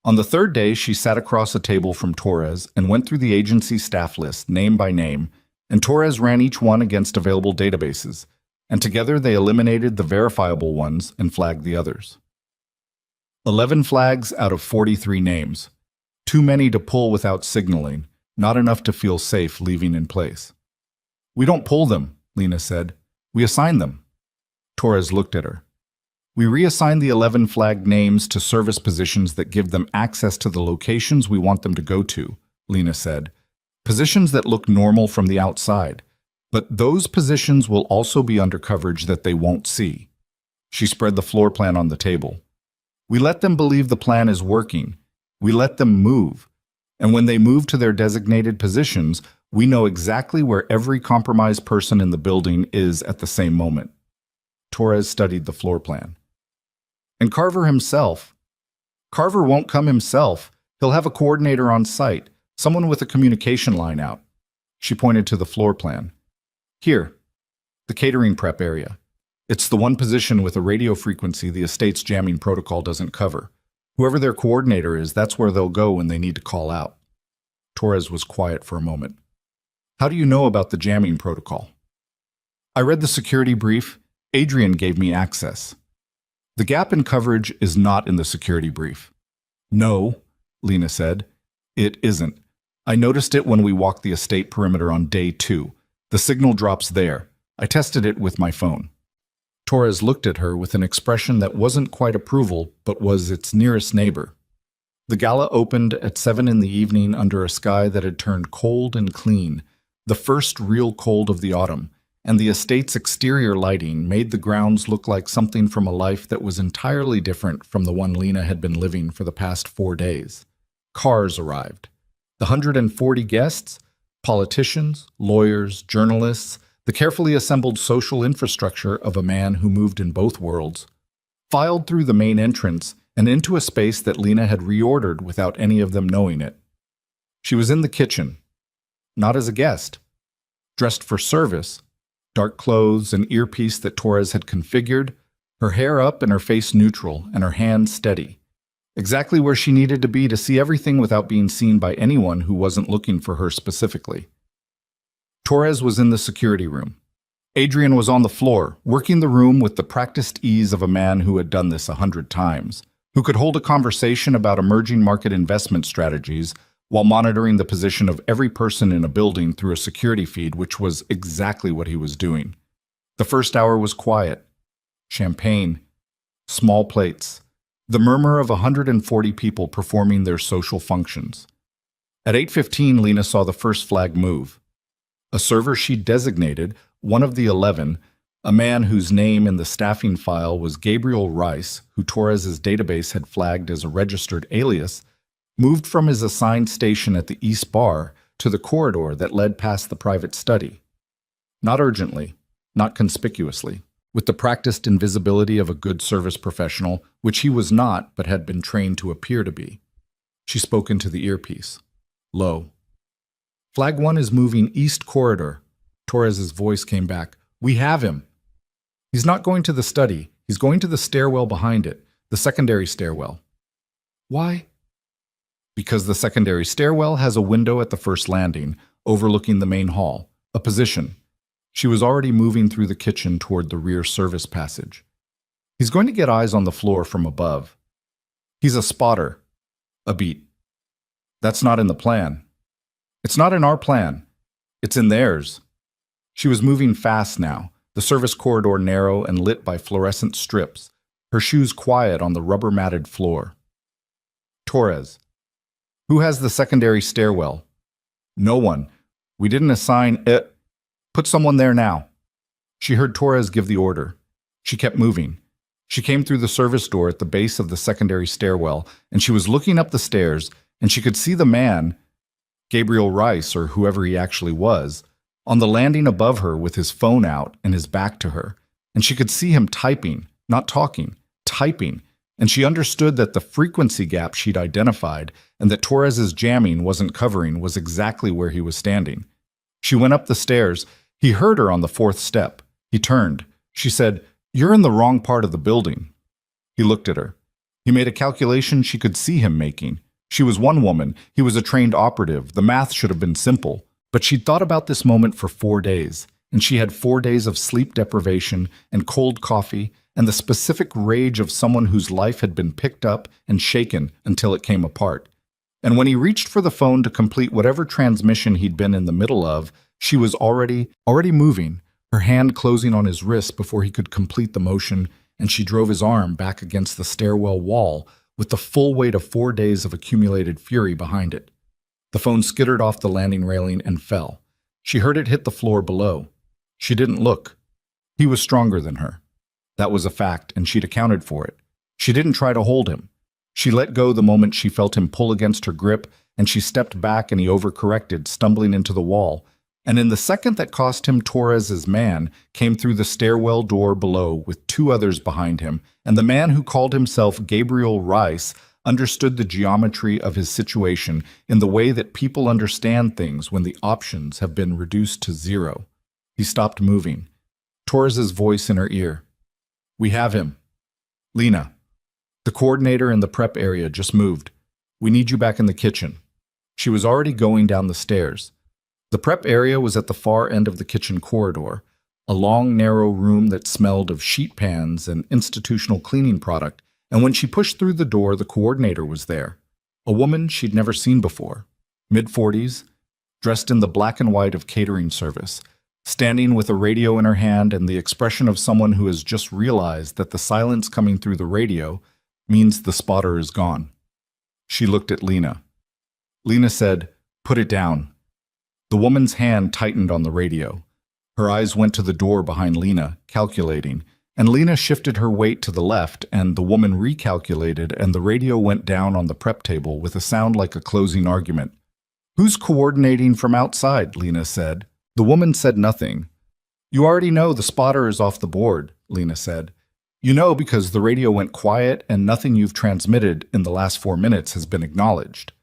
[SPEAKER 1] On the third day, she sat across a table from Torres and went through the agency staff list, name by name, and Torres ran each one against available databases, and together they eliminated the verifiable ones and flagged the others. 11 flags out of 43 names. Too many to pull without signaling, not enough to feel safe leaving in place. "We don't pull them," Lena said. "We assign them." Torres looked at her. "We reassign the 11 flagged names to service positions that give them access to the locations we want them to go to," Lena said. "Positions that look normal from the outside. But those positions will also be under coverage that they won't see." She spread the floor plan on the table. "We let them believe the plan is working. We let them move. And when they move to their designated positions, we know exactly where every compromised person in the building is at the same moment." Torres studied the floor plan. "And Carver himself. Carver won't come himself. He'll have a coordinator on site, someone with a communication line out." She pointed to the floor plan. "Here, the catering prep area. It's the one position with a radio frequency the estate's jamming protocol doesn't cover. Whoever their coordinator is, that's where they'll go when they need to call out." Torres was quiet for a moment. "How do you know about the jamming protocol?" "I read the security brief. Adrian gave me access." "The gap in coverage is not in the security brief." "No," Lena said. "It isn't. I noticed it when we walked the estate perimeter on day 2. The signal drops there. I tested it with my phone." Torres looked at her with an expression that wasn't quite approval, but was its nearest neighbor. The gala opened at 7 in the evening under a sky that had turned cold and clean, the first real cold of the autumn, and the estate's exterior lighting made the grounds look like something from a life that was entirely different from the one Lena had been living for the past 4 days. Cars arrived. The 140 guests, politicians, lawyers, journalists, the carefully assembled social infrastructure of a man who moved in both worlds, filed through the main entrance and into a space that Lena had reordered without any of them knowing it. She was in the kitchen, not as a guest, dressed for service, dark clothes, an earpiece that Torres had configured, her hair up and her face neutral and her hands steady. Exactly where she needed to be to see everything without being seen by anyone who wasn't looking for her specifically. Torres was in the security room. Adrian was on the floor, working the room with the practiced ease of a man who had done this 100 times, who could hold a conversation about emerging market investment strategies while monitoring the position of every person in a building through a security feed, which was exactly what he was doing. The first hour was quiet. Champagne. Small plates. The murmur of 140 people performing their social functions. At 8:15, Lena saw the first flag move. A server she designated, one of the 11, a man whose name in the staffing file was Gabriel Rice, who Torres's database had flagged as a registered alias, moved from his assigned station at the East Bar to the corridor that led past the private study. Not urgently, not conspicuously, with the practiced invisibility of a good service professional, which he was not but had been trained to appear to be. She spoke into the earpiece, low. "Flag 1 is moving east corridor." Torres's voice came back. "We have him." "He's not going to the study. He's going to the stairwell behind it, the secondary stairwell." "Why?" "Because the secondary stairwell has a window at the first landing. overlooking the main hall, a position. She was already moving through the kitchen toward the rear service passage. He's going to get eyes on the floor from above. He's a spotter. A beat. That's not in the plan. It's not in our plan. It's in theirs. She was moving fast now, the service corridor narrow and lit by fluorescent strips, her shoes quiet on the rubber-matted floor. Torres. Who has the secondary stairwell? No one. We didn't assign it. Put someone there now. She heard Torres give the order. She kept moving. She came through the service door at the base of the secondary stairwell, and she was looking up the stairs, and she could see the man, Gabriel Rice, or whoever he actually was, on the landing above her with his phone out and his back to her, and she could see him typing, not talking, typing, and she understood that the frequency gap she'd identified and that Torres's jamming wasn't covering was exactly where he was standing. She went up the stairs. He heard her on the 4th step. He turned. She said, "You're in the wrong part of the building." He looked at her. He made a calculation she could see him making. She was one woman. He was a trained operative. The math should have been simple. But she'd thought about this moment for 4 days, and she had 4 days of sleep deprivation and cold coffee and the specific rage of someone whose life had been picked up and shaken until it came apart. And when he reached for the phone to complete whatever transmission he'd been in the middle of, she was already moving, her hand closing on his wrist before he could complete the motion, and she drove his arm back against the stairwell wall with the full weight of 4 days of accumulated fury behind it. The phone skittered off the landing railing and fell. She heard it hit the floor below. She didn't look. He was stronger than her. That was a fact, and she'd accounted for it. She didn't try to hold him. She let go the moment she felt him pull against her grip, and she stepped back and he overcorrected, stumbling into the wall. And in the second that cost him, Torres's man came through the stairwell door below with 2 others behind him, and the man who called himself Gabriel Rice understood the geometry of his situation in the way that people understand things when the options have been reduced to 0. He stopped moving. Torres's voice in her ear. "We have him. Lena. The coordinator in the prep area just moved. We need you back in the kitchen." She was already going down the stairs. The prep area was at the far end of the kitchen corridor, a long, narrow room that smelled of sheet pans and institutional cleaning product, and when she pushed through the door, the coordinator was there, a woman she'd never seen before, mid-40s, dressed in the black and white of catering service, standing with a radio in her hand and the expression of someone who has just realized that the silence coming through the radio means the spotter is gone. She looked at Lena. Lena said, "Put it down." The woman's hand tightened on the radio. Her eyes went to the door behind Lena, calculating, and Lena shifted her weight to the left, and the woman recalculated, and the radio went down on the prep table with a sound like a closing argument. "Who's coordinating from outside?" Lena said. The woman said nothing. "You already know the spotter is off the board," Lena said. "You know because the radio went quiet and nothing you've transmitted in the last 4 minutes has been acknowledged.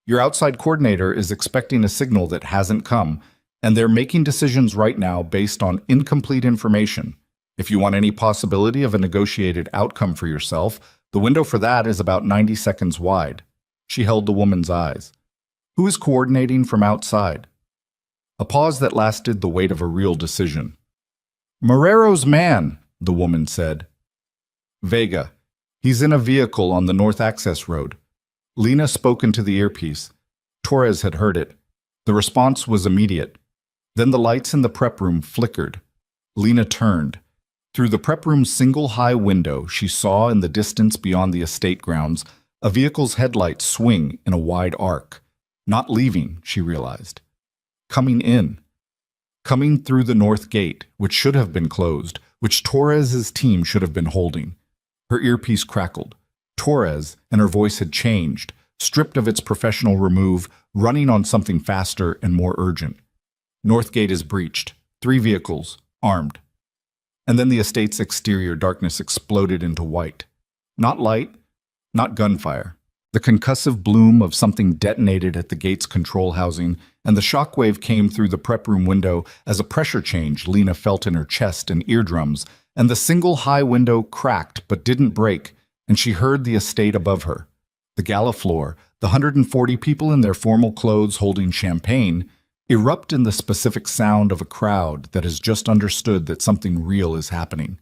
[SPEAKER 1] Your outside coordinator is expecting a signal that hasn't come, and they're making decisions right now based on incomplete information. If you want any possibility of a negotiated outcome for yourself, the window for that is about 90 seconds wide." She held the woman's eyes. "Who is coordinating from outside?" A pause that lasted the weight of a real decision. "Marrero's man," the woman said. "Vega. He's in a vehicle on the North Access Road." Lena spoke into the earpiece. Torres had heard it. The response was immediate. Then the lights in the prep room flickered. Lena turned. Through the prep room's single high window, she saw in the distance beyond the estate grounds a vehicle's headlights swing in a wide arc. Not leaving, she realized. Coming in. Coming through the north gate, which should have been closed, which Torres's team should have been holding. Her earpiece crackled. Torres, and her voice had changed, stripped of its professional remove, running on something faster and more urgent. North gate is breached. 3 vehicles, armed. And then the estate's exterior darkness exploded into white. Not light, not gunfire. The concussive bloom of something detonated at the gate's control housing, and the shockwave came through the prep room window as a pressure change Lena felt in her chest and eardrums, and the single high window cracked but didn't break, and she heard the estate above her. The gala floor, the 140 people in their formal clothes holding champagne, erupt in the specific sound of a crowd that has just understood that something real is happening.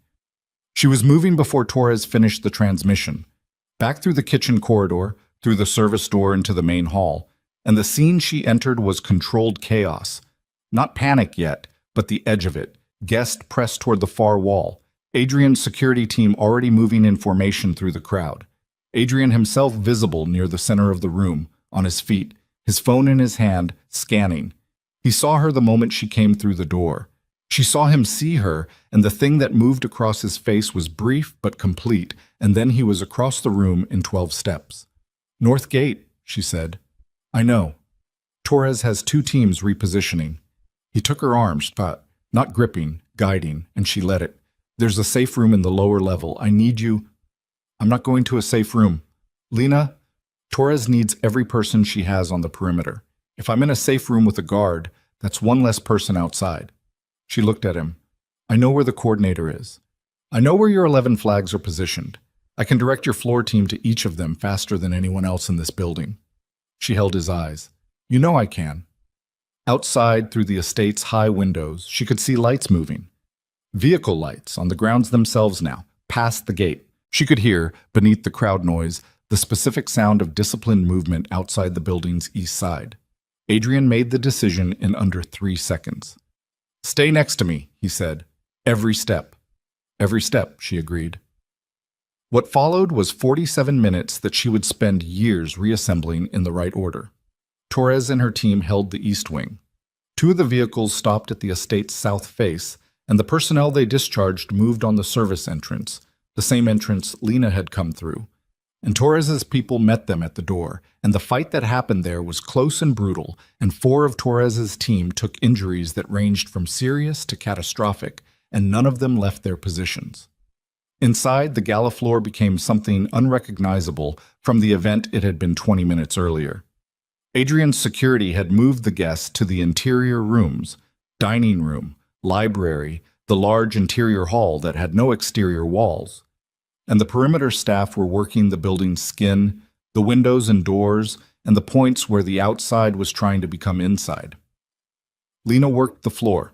[SPEAKER 1] She was moving before Torres finished the transmission, back through the kitchen corridor, through the service door into the main hall, and the scene she entered was controlled chaos. Not panic yet, but the edge of it, guest pressed toward the far wall, Adrian's security team already moving in formation through the crowd. Adrian himself visible near the center of the room, on his feet, his phone in his hand, scanning. He saw her the moment she came through the door. She saw him see her, and the thing that moved across his face was brief but complete, and then he was across the room in 12 steps. "North Gate," she said. "I know. Torres has 2 teams repositioning." He took her arms, but not gripping, guiding, and she let it. "There's a safe room in the lower level. I need you." "I'm not going to a safe room. Lena, Torres needs every person she has on the perimeter. If I'm in a safe room with a guard, that's one less person outside." She looked at him. "I know where the coordinator is. I know where your 11 flags are positioned. I can direct your floor team to each of them faster than anyone else in this building." She held his eyes. "You know I can." Outside, through the estate's high windows, she could see lights moving. Vehicle lights on the grounds themselves now, past the gate. She could hear, beneath the crowd noise, the specific sound of disciplined movement outside the building's east side. Adrian made the decision in under 3 seconds. "Stay next to me," he said. "Every step." "Every step," she agreed. What followed was 47 minutes that she would spend years reassembling in the right order. Torres and her team held the east wing. 2 of the vehicles stopped at the estate's south face, and the personnel they discharged moved on the service entrance, the same entrance Lena had come through. And Torres's people met them at the door, and the fight that happened there was close and brutal, and 4 of Torres's team took injuries that ranged from serious to catastrophic, and none of them left their positions. Inside, the gala floor became something unrecognizable from the event it had been 20 minutes earlier. Adrian's security had moved the guests to the interior rooms, dining room, library, the large interior hall that had no exterior walls. And the perimeter staff were working the building's skin, the windows and doors, and the points where the outside was trying to become inside. Lena worked the floor.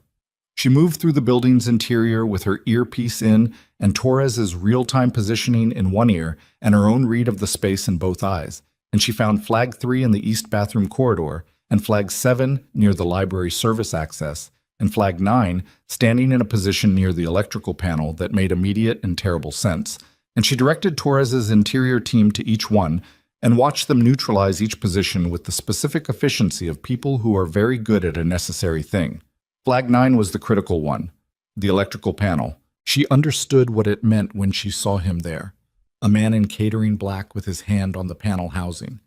[SPEAKER 1] She moved through the building's interior with her earpiece in and Torres's real-time positioning in one ear and her own read of the space in both eyes, and she found Flag 3 in the East Bathroom corridor and Flag 7 near the library service access, and Flag 9 standing in a position near the electrical panel that made immediate and terrible sense, and she directed Torres's interior team to each one and watched them neutralize each position with the specific efficiency of people who are very good at a necessary thing. Flag 9 was the critical one, the electrical panel. She understood what it meant when she saw him there, a man in catering black with his hand on the panel housing.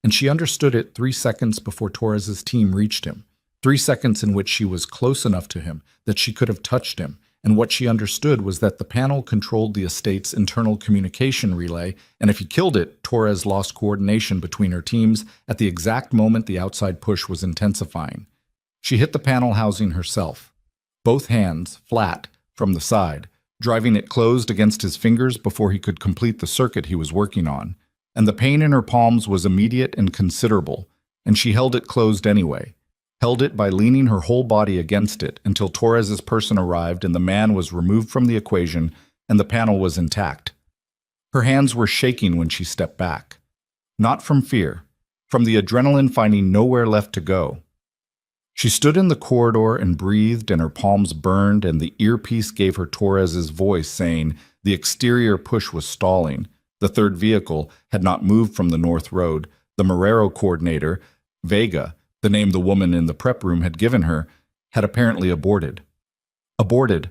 [SPEAKER 1] And she understood it 3 seconds before Torres's team reached him, 3 seconds in which she was close enough to him that she could have touched him, and what she understood was that the panel controlled the estate's internal communication relay, and if he killed it, Torres lost coordination between her teams at the exact moment the outside push was intensifying. She hit the panel housing herself, both hands flat from the side, driving it closed against his fingers before he could complete the circuit he was working on, and the pain in her palms was immediate and considerable, and she held it closed anyway, held it by leaning her whole body against it until Torres's person arrived and the man was removed from the equation and the panel was intact. Her hands were shaking when she stepped back. Not from fear, from the adrenaline finding nowhere left to go. She stood in the corridor and breathed, and her palms burned, and the earpiece gave her Torres's voice saying the exterior push was stalling. The third vehicle had not moved from the North Road. The Marrero coordinator, Vega, the name the woman in the prep room had given her, had apparently aborted. Aborted.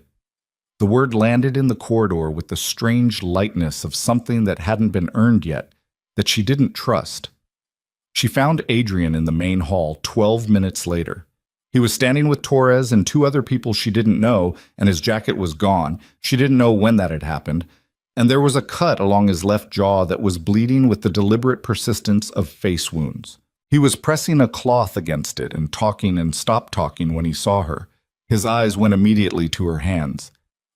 [SPEAKER 1] The word landed in the corridor with the strange lightness of something that hadn't been earned yet, that she didn't trust. She found Adrian in the main hall 12 minutes later. He was standing with Torres and 2 other people she didn't know, and his jacket was gone. She didn't know when that had happened. And there was a cut along his left jaw that was bleeding with the deliberate persistence of face wounds. He was pressing a cloth against it and talking and stopped talking when he saw her. His eyes went immediately to her hands.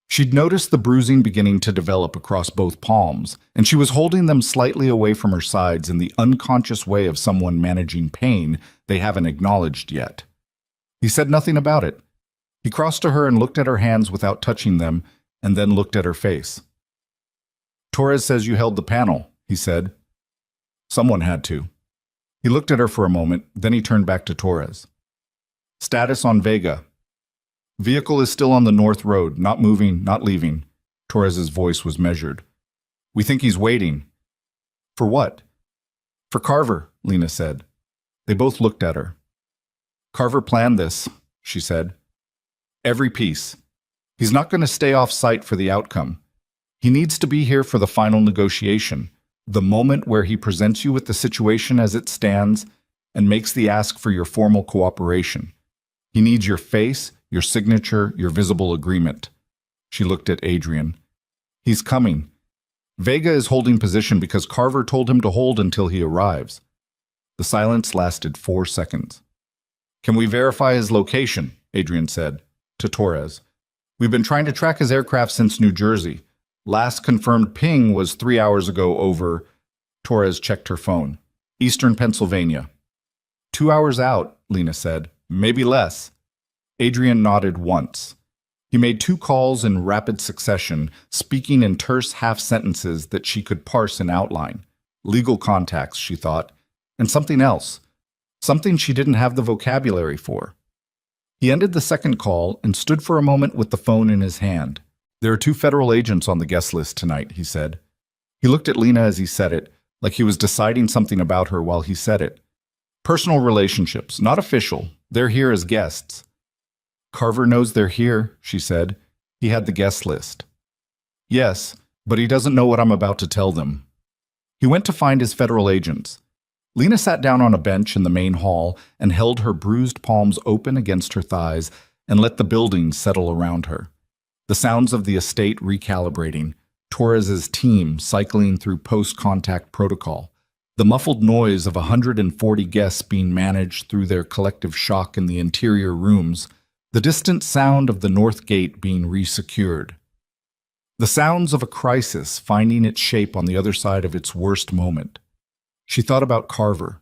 [SPEAKER 1] She'd noticed the bruising beginning to develop across both palms, and she was holding them slightly away from her sides in the unconscious way of someone managing pain they haven't acknowledged yet. He said nothing about it. He crossed to her and looked at her hands without touching them, and then looked at her face. Torres says you held the panel, he said. Someone had to. He looked at her for a moment, then he turned back to Torres. Status on Vega. Vehicle is still on the north road, not moving, not leaving. Torres's voice was measured. We think he's waiting. For what? For Carver, Lena said. They both looked at her. Carver planned this, she said. Every piece. He's not going to stay off site for the outcome. He needs to be here for the final negotiation, the moment where he presents you with the situation as it stands and makes the ask for your formal cooperation. He needs your face, your signature, your visible agreement. She looked at Adrian. He's coming. Vega is holding position because Carver told him to hold until he arrives. The silence lasted 4 seconds. Can we verify his location? Adrian said, to Torres. We've been trying to track his aircraft since New Jersey. Last confirmed ping was 3 hours ago over, Torres checked her phone, Eastern Pennsylvania. 2 hours out, Lena said, maybe less. Adrian nodded once. He made 2 calls in rapid succession, speaking in terse half-sentences that she could parse and outline. Legal contacts, she thought, and something else. Something she didn't have the vocabulary for. He ended the second call and stood for a moment with the phone in his hand. There are 2 federal agents on the guest list tonight, he said. He looked at Lena as he said it, like he was deciding something about her while he said it. Personal relationships, not official. They're here as guests. Carver knows they're here, she said. He had the guest list. Yes, but he doesn't know what I'm about to tell them. He went to find his federal agents. Lena sat down on a bench in the main hall and held her bruised palms open against her thighs and let the building settle around her. The sounds of the estate recalibrating, Torres's team cycling through post-contact protocol, the muffled noise of 140 guests being managed through their collective shock in the interior rooms, the distant sound of the north gate being resecured. The sounds of a crisis finding its shape on the other side of its worst moment. She thought about Carver.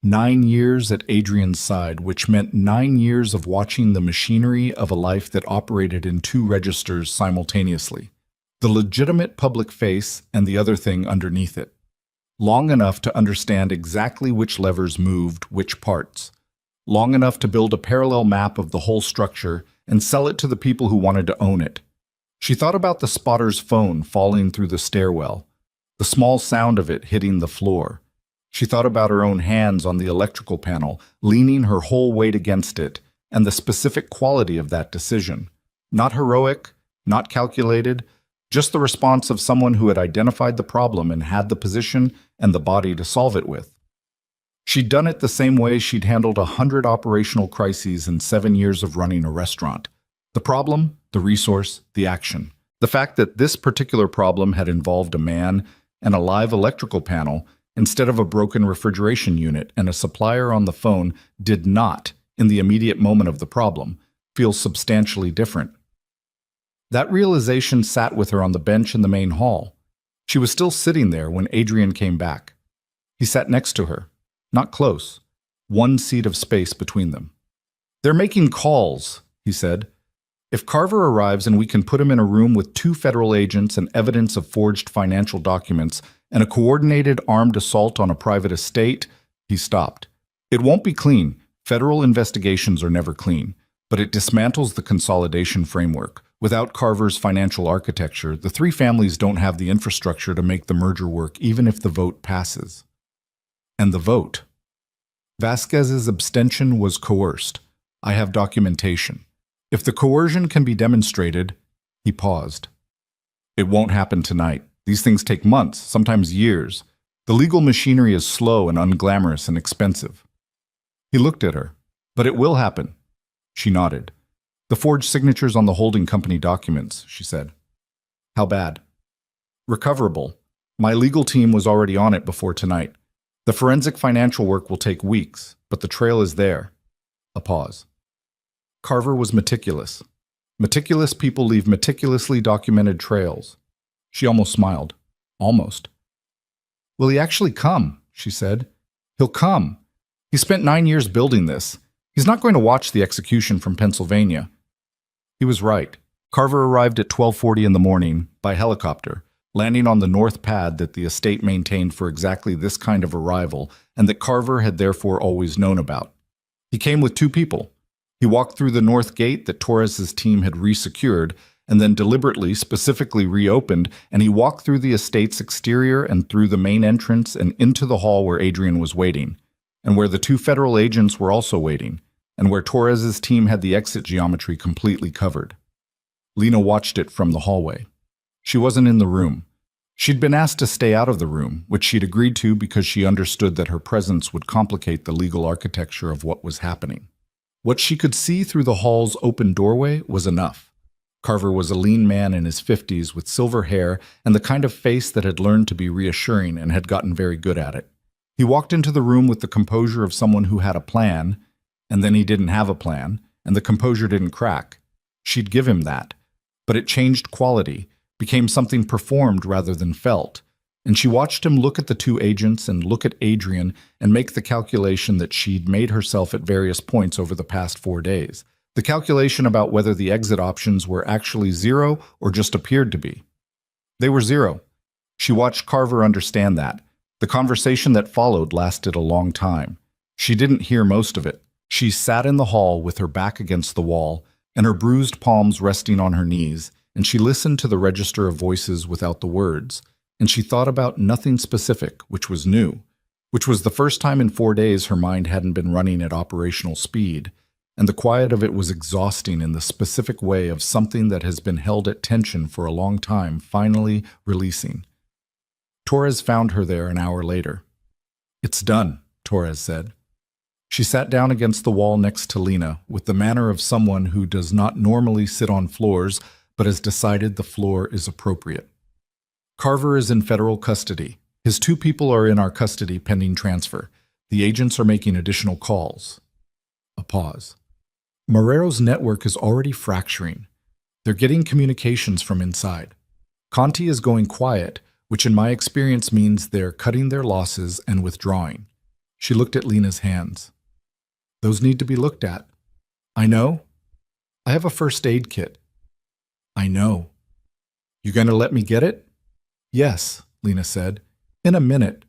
[SPEAKER 1] 9 years at Adrian's side, which meant 9 years of watching the machinery of a life that operated in 2 registers simultaneously. The legitimate public face and the other thing underneath it. Long enough to understand exactly which levers moved which parts. Long enough to build a parallel map of the whole structure and sell it to the people who wanted to own it. She thought about the spotter's phone falling through the stairwell, the small sound of it hitting the floor. She thought about her own hands on the electrical panel, leaning her whole weight against it, and the specific quality of that decision. Not heroic, not calculated, just the response of someone who had identified the problem and had the position and the body to solve it with. She'd done it the same way she'd handled 100 operational crises in 7 years of running a restaurant. The problem, the resource, the action. The fact that this particular problem had involved a man and a live electrical panel instead of a broken refrigeration unit and a supplier on the phone did not, in the immediate moment of the problem, feel substantially different. That realization sat with her on the bench in the main hall. She was still sitting there when Adrian came back. He sat next to her. Not close. 1 seat of space between them. They're making calls, he said. If Carver arrives and we can put him in a room with 2 federal agents and evidence of forged financial documents and a coordinated armed assault on a private estate, he stopped. It won't be clean. Federal investigations are never clean, but it dismantles the consolidation framework. Without Carver's financial architecture, the 3 families don't have the infrastructure to make the merger work even if the vote passes. And the vote. Vasquez's abstention was coerced. I have documentation. If the coercion can be demonstrated, he paused. It won't happen tonight. These things take months, sometimes years. The legal machinery is slow and unglamorous and expensive. He looked at her. But it will happen. She nodded. The forged signatures on the holding company documents, she said. How bad? Recoverable. My legal team was already on it before tonight. The forensic financial work will take weeks, but the trail is there. A pause. Carver was meticulous. Meticulous people leave meticulously documented trails. She almost smiled. Almost. Will he actually come? She said. He'll come. He spent 9 years building this. He's not going to watch the execution from Pennsylvania. He was right. Carver arrived at 12:40 in the morning by helicopter, landing on the north pad that the estate maintained for exactly this kind of arrival and that Carver had therefore always known about. He came with two people. He walked through the north gate that Torres's team had resecured and then deliberately, specifically reopened, and he walked through the estate's exterior and through the main entrance and into the hall where Adrian was waiting, and where the two federal agents were also waiting, and where Torres's team had the exit geometry completely covered. Lena watched it from the hallway. She wasn't in the room. She'd been asked to stay out of the room, which she'd agreed to because she understood that her presence would complicate the legal architecture of what was happening. What she could see through the hall's open doorway was enough. Carver was a lean man in his 50s with silver hair and the kind of face that had learned to be reassuring and had gotten very good at it. He walked into the room with the composure of someone who had a plan, and then he didn't have a plan, and the composure didn't crack. She'd give him that. But it changed quality, became something performed rather than felt, and she watched him look at the two agents and look at Adrian and make the calculation that she'd made herself at various points over the past 4 days. The calculation about whether the exit options were actually zero or just appeared to be. They were zero. She watched Carver understand that. The conversation that followed lasted a long time. She didn't hear most of it. She sat in the hall with her back against the wall and her bruised palms resting on her knees, and she listened to the register of voices without the words, and she thought about nothing specific, which was new, which was the first time in 4 days her mind hadn't been running at operational speed, and the quiet of it was exhausting in the specific way of something that has been held at tension for a long time finally releasing. Torres found her there an hour later. "It's done," Torres said. She sat down against the wall next to Lena with the manner of someone who does not normally sit on floors but has decided the floor is appropriate. "Carver is in federal custody. His two people are in our custody pending transfer. The agents are making additional calls." A pause. "Marrero's network is already fracturing. They're getting communications from inside. Conti is going quiet, which in my experience means they're cutting their losses and withdrawing." She looked at Lena's hands. "Those need to be looked at." "I know. I have a first aid kit." "I know. You going to let me get it?" "Yes," Lena said. "In a minute."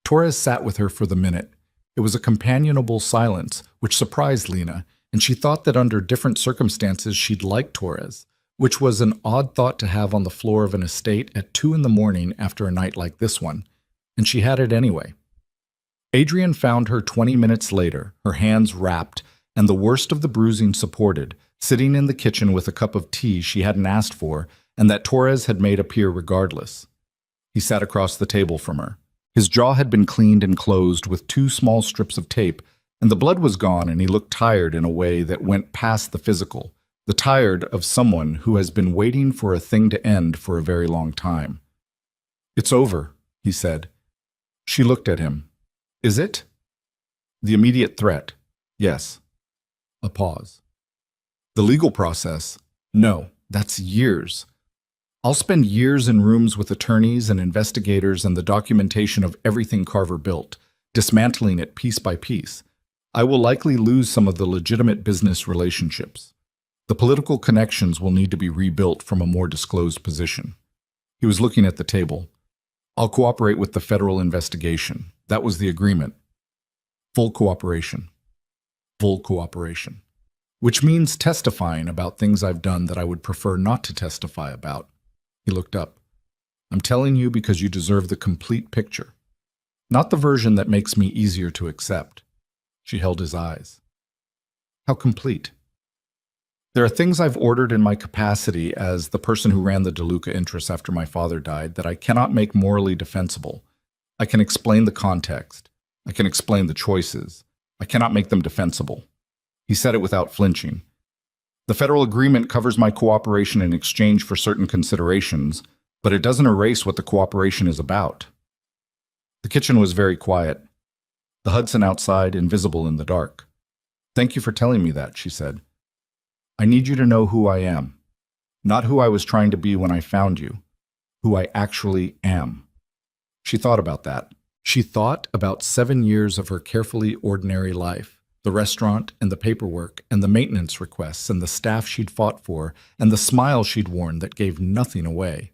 [SPEAKER 1] Torres sat with her for the minute. It was a companionable silence, which surprised Lena, and she thought that under different circumstances she'd like Torres, which was an odd thought to have on the floor of an estate at 2 in the morning after a night like this one, and she had it anyway. Adrian found her 20 minutes later, her hands wrapped, and the worst of the bruising supported, sitting in the kitchen with a cup of tea she hadn't asked for, and that Torres had made appear regardless. He sat across the table from her. His jaw had been cleaned and closed with 2 small strips of tape, and the blood was gone, and he looked tired in a way that went past the physical, the tired of someone who has been waiting for a thing to end for a very long time. "It's over," he said. She looked at him. "Is it?" "The immediate threat, yes." A pause. "The legal process? No, that's years. I'll spend years in rooms with attorneys and investigators and the documentation of everything Carver built, dismantling it piece by piece. I will likely lose some of the legitimate business relationships. The political connections will need to be rebuilt from a more disclosed position." He was looking at the table. "I'll cooperate with the federal investigation. That was the agreement. Full cooperation. Full cooperation. Which means testifying about things I've done that I would prefer not to testify about." He looked up. "I'm telling you because you deserve the complete picture. Not the version that makes me easier to accept." She held his eyes. "How complete?" "There are things I've ordered in my capacity as the person who ran the DeLuca interests after my father died that I cannot make morally defensible. I can explain the context. I can explain the choices. I cannot make them defensible." He said it without flinching. "The federal agreement covers my cooperation in exchange for certain considerations, but it doesn't erase what the cooperation is about." The kitchen was very quiet. The Hudson outside invisible in the dark. "Thank you for telling me that," she said. "I need you to know who I am. Not who I was trying to be when I found you. Who I actually am." She thought about that. She thought about 7 years of her carefully ordinary life. The restaurant and the paperwork and the maintenance requests and the staff she'd fought for and the smile she'd worn that gave nothing away.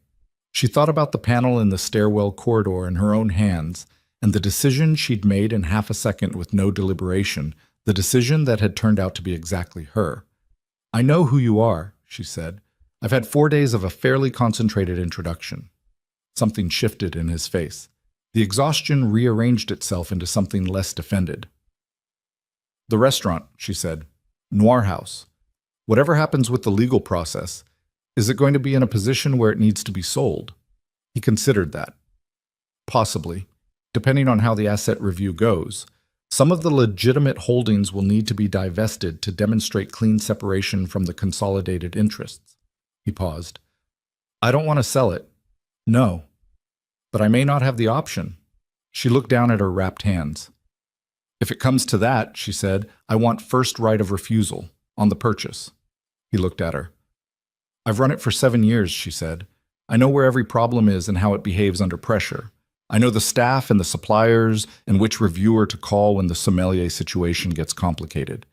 [SPEAKER 1] She thought about the panel in the stairwell corridor in her own hands and the decision she'd made in half a second with no deliberation, the decision that had turned out to be exactly her. "I know who you are," she said. "I've had 4 days of a fairly concentrated introduction." Something shifted in his face. The exhaustion rearranged itself into something less defended. "The restaurant," she said. "Noir House. Whatever happens with the legal process, is it going to be in a position where it needs to be sold?" He considered that. Possibly, depending on how the asset review goes. Some of the legitimate holdings will need to be divested to demonstrate clean separation from the consolidated interests. He paused. "I don't want to sell it. No. But I may not have the option." She looked down at her wrapped hands. "If it comes to that," she said, "I want first right of refusal on the purchase." He looked at her. "I've run it for 7 years," she said. "I know where every problem is and how it behaves under pressure. I know the staff and the suppliers and which reviewer to call when the sommelier situation gets complicated.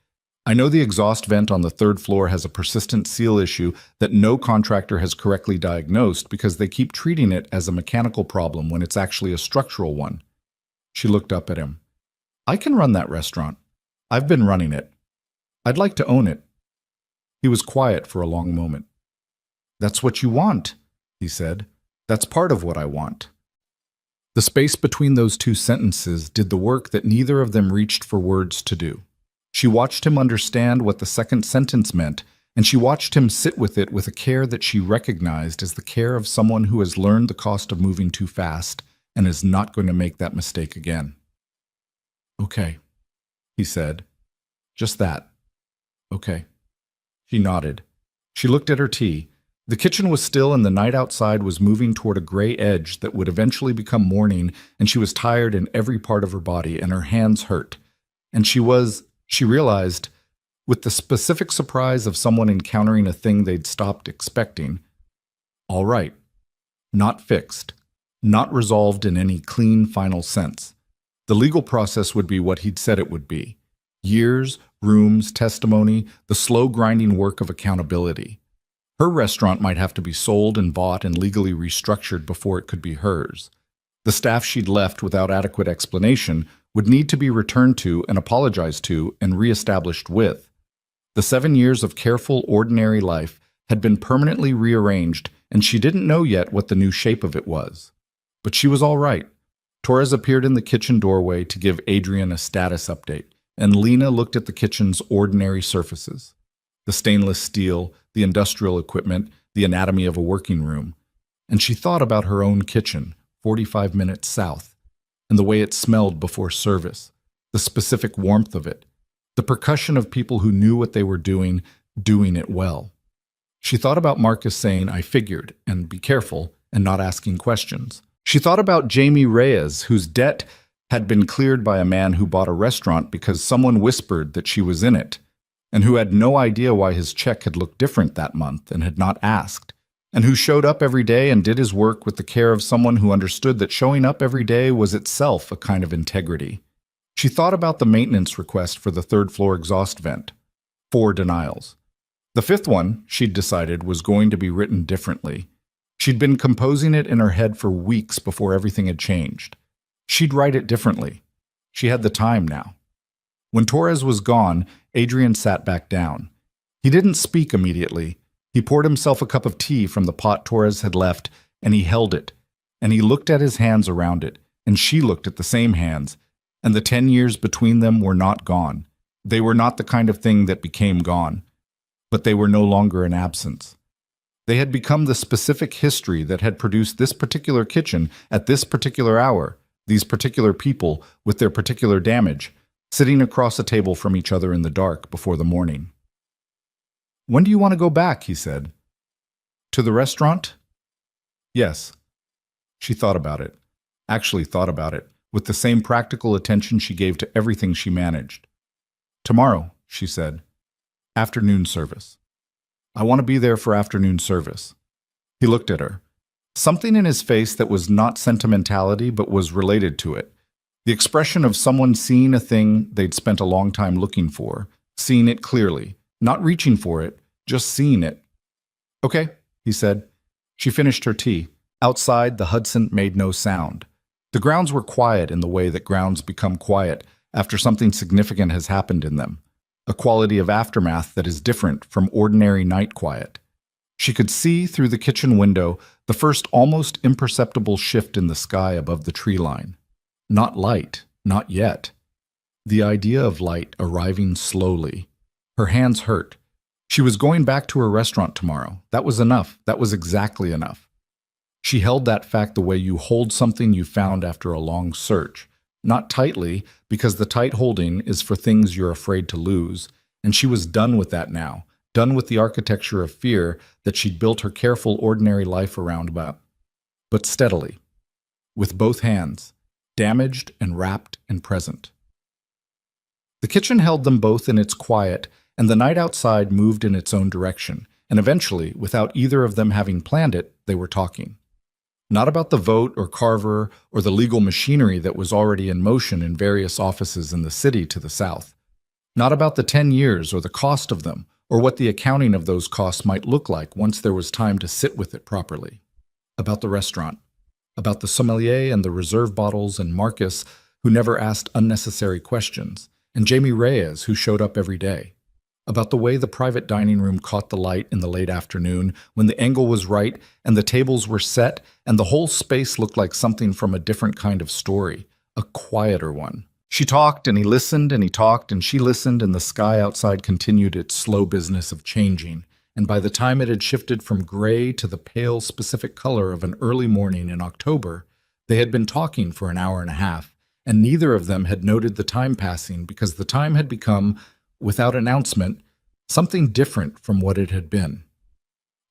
[SPEAKER 1] I know the exhaust vent on the 3rd floor has a persistent seal issue that no contractor has correctly diagnosed because they keep treating it as a mechanical problem when it's actually a structural one." She looked up at him. "I can run that restaurant. I've been running it. I'd like to own it." He was quiet for a long moment. "That's what you want," he said. "That's part of what I want." The space between those two sentences did the work that neither of them reached for words to do. She watched him understand what the second sentence meant, and she watched him sit with it with a care that she recognized as the care of someone who has learned the cost of moving too fast and is not going to make that mistake again. "Okay," he said. "Just that. Okay." She nodded. She looked at her tea. The kitchen was still and the night outside was moving toward a gray edge that would eventually become morning, and she was tired in every part of her body and her hands hurt. And she realized, with the specific surprise of someone encountering a thing they'd stopped expecting, all right, not fixed, not resolved in any clean final sense. The legal process would be what he'd said it would be. Years, rooms, testimony, the slow grinding work of accountability. Her restaurant might have to be sold and bought and legally restructured before it could be hers. The staff she'd left without adequate explanation would need to be returned to and apologized to and reestablished with. The 7 years of careful, ordinary life had been permanently rearranged, and she didn't know yet what the new shape of it was. But she was all right. Torres appeared in the kitchen doorway to give Adrian a status update, and Lena looked at the kitchen's ordinary surfaces. The stainless steel, the industrial equipment, the anatomy of a working room. And she thought about her own kitchen, 45 minutes south, and the way it smelled before service, the specific warmth of it, the percussion of people who knew what they were doing it well. She thought about Marcus saying, "I figured," and "be careful," and not asking questions. She thought about Jamie Reyes, whose debt had been cleared by a man who bought a restaurant because someone whispered that she was in it, and who had no idea why his check had looked different that month and had not asked, and who showed up every day and did his work with the care of someone who understood that showing up every day was itself a kind of integrity. She thought about the maintenance request for the 3rd floor exhaust vent. 4 denials. The 5th one, she'd decided, was going to be written differently. She'd been composing it in her head for weeks before everything had changed. She'd write it differently. She had the time now. When Torres was gone, Adrian sat back down. He didn't speak immediately. He poured himself a cup of tea from the pot Torres had left, and he held it. And he looked at his hands around it, and she looked at the same hands, and the 10 years between them were not gone. They were not the kind of thing that became gone, but they were no longer an absence. They had become the specific history that had produced this particular kitchen at this particular hour, these particular people with their particular damage, sitting across a table from each other in the dark before the morning. "When do you want to go back?" he said. "To the restaurant?" "Yes." She thought about it, actually thought about it, with the same practical attention she gave to everything she managed. "Tomorrow," she said. "Afternoon service. I want to be there for afternoon service." He looked at her. Something in his face that was not sentimentality but was related to it. The expression of someone seeing a thing they'd spent a long time looking for, seeing it clearly, not reaching for it, just seeing it. Okay, he said. She finished her tea. Outside, the Hudson made no sound. The grounds were quiet in the way that grounds become quiet after something significant has happened in them, a quality of aftermath that is different from ordinary night quiet. She could see through the kitchen window the first almost imperceptible shift in the sky above the tree line. Not light, not yet. The idea of light arriving slowly. Her hands hurt. She was going back to her restaurant tomorrow. That was enough. That was exactly enough. She held that fact the way you hold something you found after a long search. Not tightly, because the tight holding is for things you're afraid to lose, and she was done with that now, done with the architecture of fear that she'd built her careful, ordinary life around but steadily, with both hands, damaged and wrapped and present. The kitchen held them both in its quiet, and the night outside moved in its own direction, and eventually, without either of them having planned it, they were talking. Not about the vote or Carver or the legal machinery that was already in motion in various offices in the city to the south. Not about the 10 years or the cost of them, or what the accounting of those costs might look like once there was time to sit with it properly. About the restaurant. About the sommelier and the reserve bottles and Marcus, who never asked unnecessary questions, and Jamie Reyes, who showed up every day. About the way the private dining room caught the light in the late afternoon when the angle was right and the tables were set and the whole space looked like something from a different kind of story, a quieter one. She talked and he listened and he talked and she listened and the sky outside continued its slow business of changing, and by the time it had shifted from gray to the pale specific color of an early morning in October, they had been talking for an hour and a half, and neither of them had noted the time passing because the time had become, without announcement, something different from what it had been.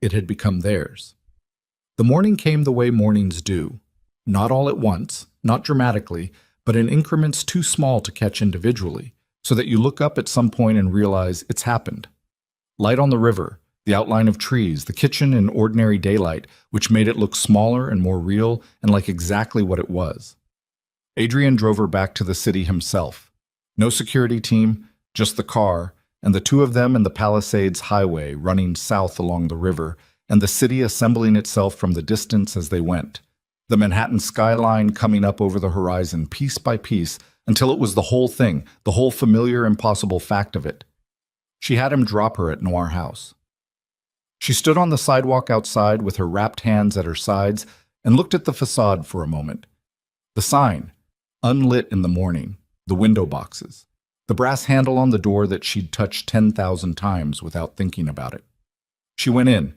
[SPEAKER 1] It had become theirs. The morning came the way mornings do, not all at once, not dramatically, but in increments too small to catch individually, so that you look up at some point and realize it's happened. Light on the river, the outline of trees, the kitchen in ordinary daylight, which made it look smaller and more real and like exactly what it was. Adrian drove her back to the city himself. No security team, just the car, and the two of them and the Palisades Highway running south along the river, and the city assembling itself from the distance as they went. The Manhattan skyline coming up over the horizon piece by piece until it was the whole thing, the whole familiar, impossible fact of it. She had him drop her at Noir House. She stood on the sidewalk outside with her wrapped hands at her sides and looked at the facade for a moment. The sign, unlit in the morning, the window boxes, the brass handle on the door that she'd touched 10,000 times without thinking about it. She went in.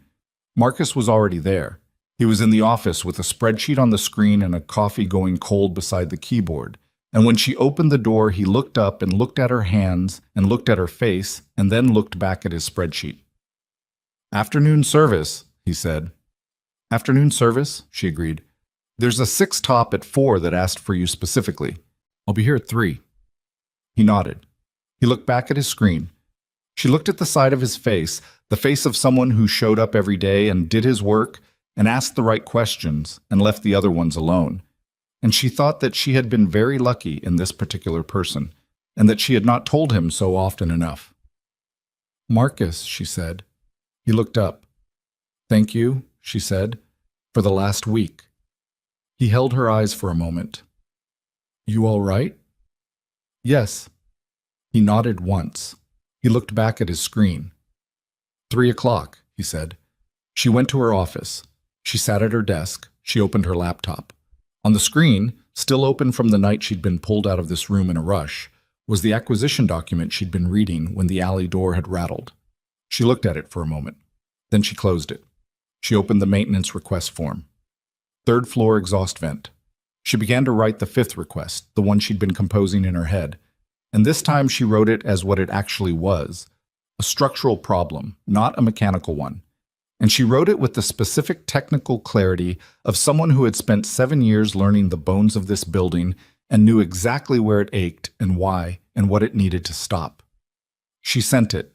[SPEAKER 1] Marcus was already there. He was in the office with a spreadsheet on the screen and a coffee going cold beside the keyboard. And when she opened the door, he looked up and looked at her hands and looked at her face and then looked back at his spreadsheet. "Afternoon service," he said. "Afternoon service," she agreed. "There's a 6 top at 4 that asked for you specifically. I'll be here at 3. He nodded. He looked back at his screen. She looked at the side of his face, the face of someone who showed up every day and did his work and asked the right questions and left the other ones alone. And she thought that she had been very lucky in this particular person, and that she had not told him so often enough. "Marcus," she said. He looked up. "Thank you," she said, "for the last week." He held her eyes for a moment. "You all right?" "Yes." He nodded once. He looked back at his screen. 3 o'clock, he said. She went to her office. She sat at her desk. She opened her laptop. On the screen, still open from the night she'd been pulled out of this room in a rush, was the acquisition document she'd been reading when the alley door had rattled. She looked at it for a moment. Then she closed it. She opened the maintenance request form. 3rd floor exhaust vent. She began to write the 5th request, the one she'd been composing in her head. And this time she wrote it as what it actually was, a structural problem, not a mechanical one. And she wrote it with the specific technical clarity of someone who had spent 7 years learning the bones of this building and knew exactly where it ached and why and what it needed to stop. She sent it.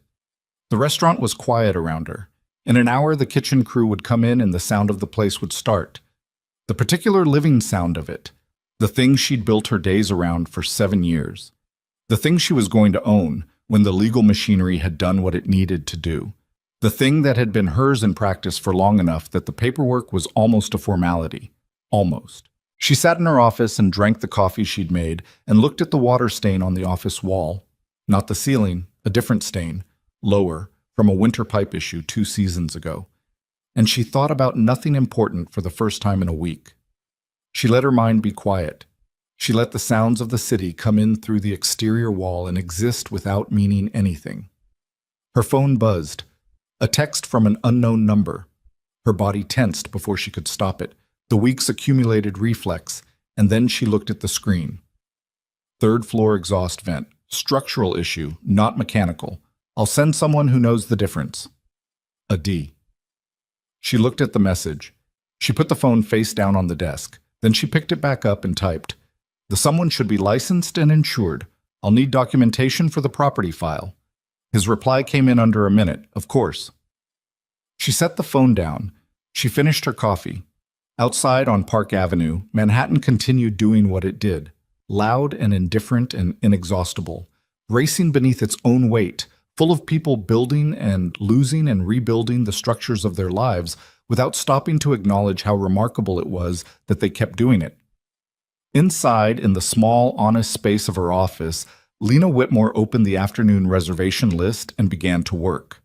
[SPEAKER 1] The restaurant was quiet around her. In an hour, the kitchen crew would come in and the sound of the place would start. The particular living sound of it, The thing she'd built her days around for 7 years. The thing she was going to own when the legal machinery had done what it needed to do. The thing that had been hers in practice for long enough that the paperwork was almost a formality. Almost. She sat in her office and drank the coffee she'd made and looked at the water stain on the office wall. Not the ceiling, a different stain, lower, from a winter pipe issue 2 seasons ago. And she thought about nothing important for the first time in a week. She let her mind be quiet. She let the sounds of the city come in through the exterior wall and exist without meaning anything. Her phone buzzed. A text from an unknown number. Her body tensed before she could stop it. The week's accumulated reflex, and then she looked at the screen. 3rd floor exhaust vent. Structural issue, not mechanical. I'll send someone who knows the difference. A D. She looked at the message. She put the phone face down on the desk. Then she picked it back up and typed, "The someone should be licensed and insured. I'll need documentation for the property file." His reply came in under a minute, of course. She set the phone down. She finished her coffee. Outside on Park Avenue, Manhattan continued doing what it did, loud and indifferent and inexhaustible, racing beneath its own weight, full of people building and losing and rebuilding the structures of their lives without stopping to acknowledge how remarkable it was that they kept doing it. Inside, in the small, honest space of her office, Lena Whitmore opened the afternoon reservation list and began to work.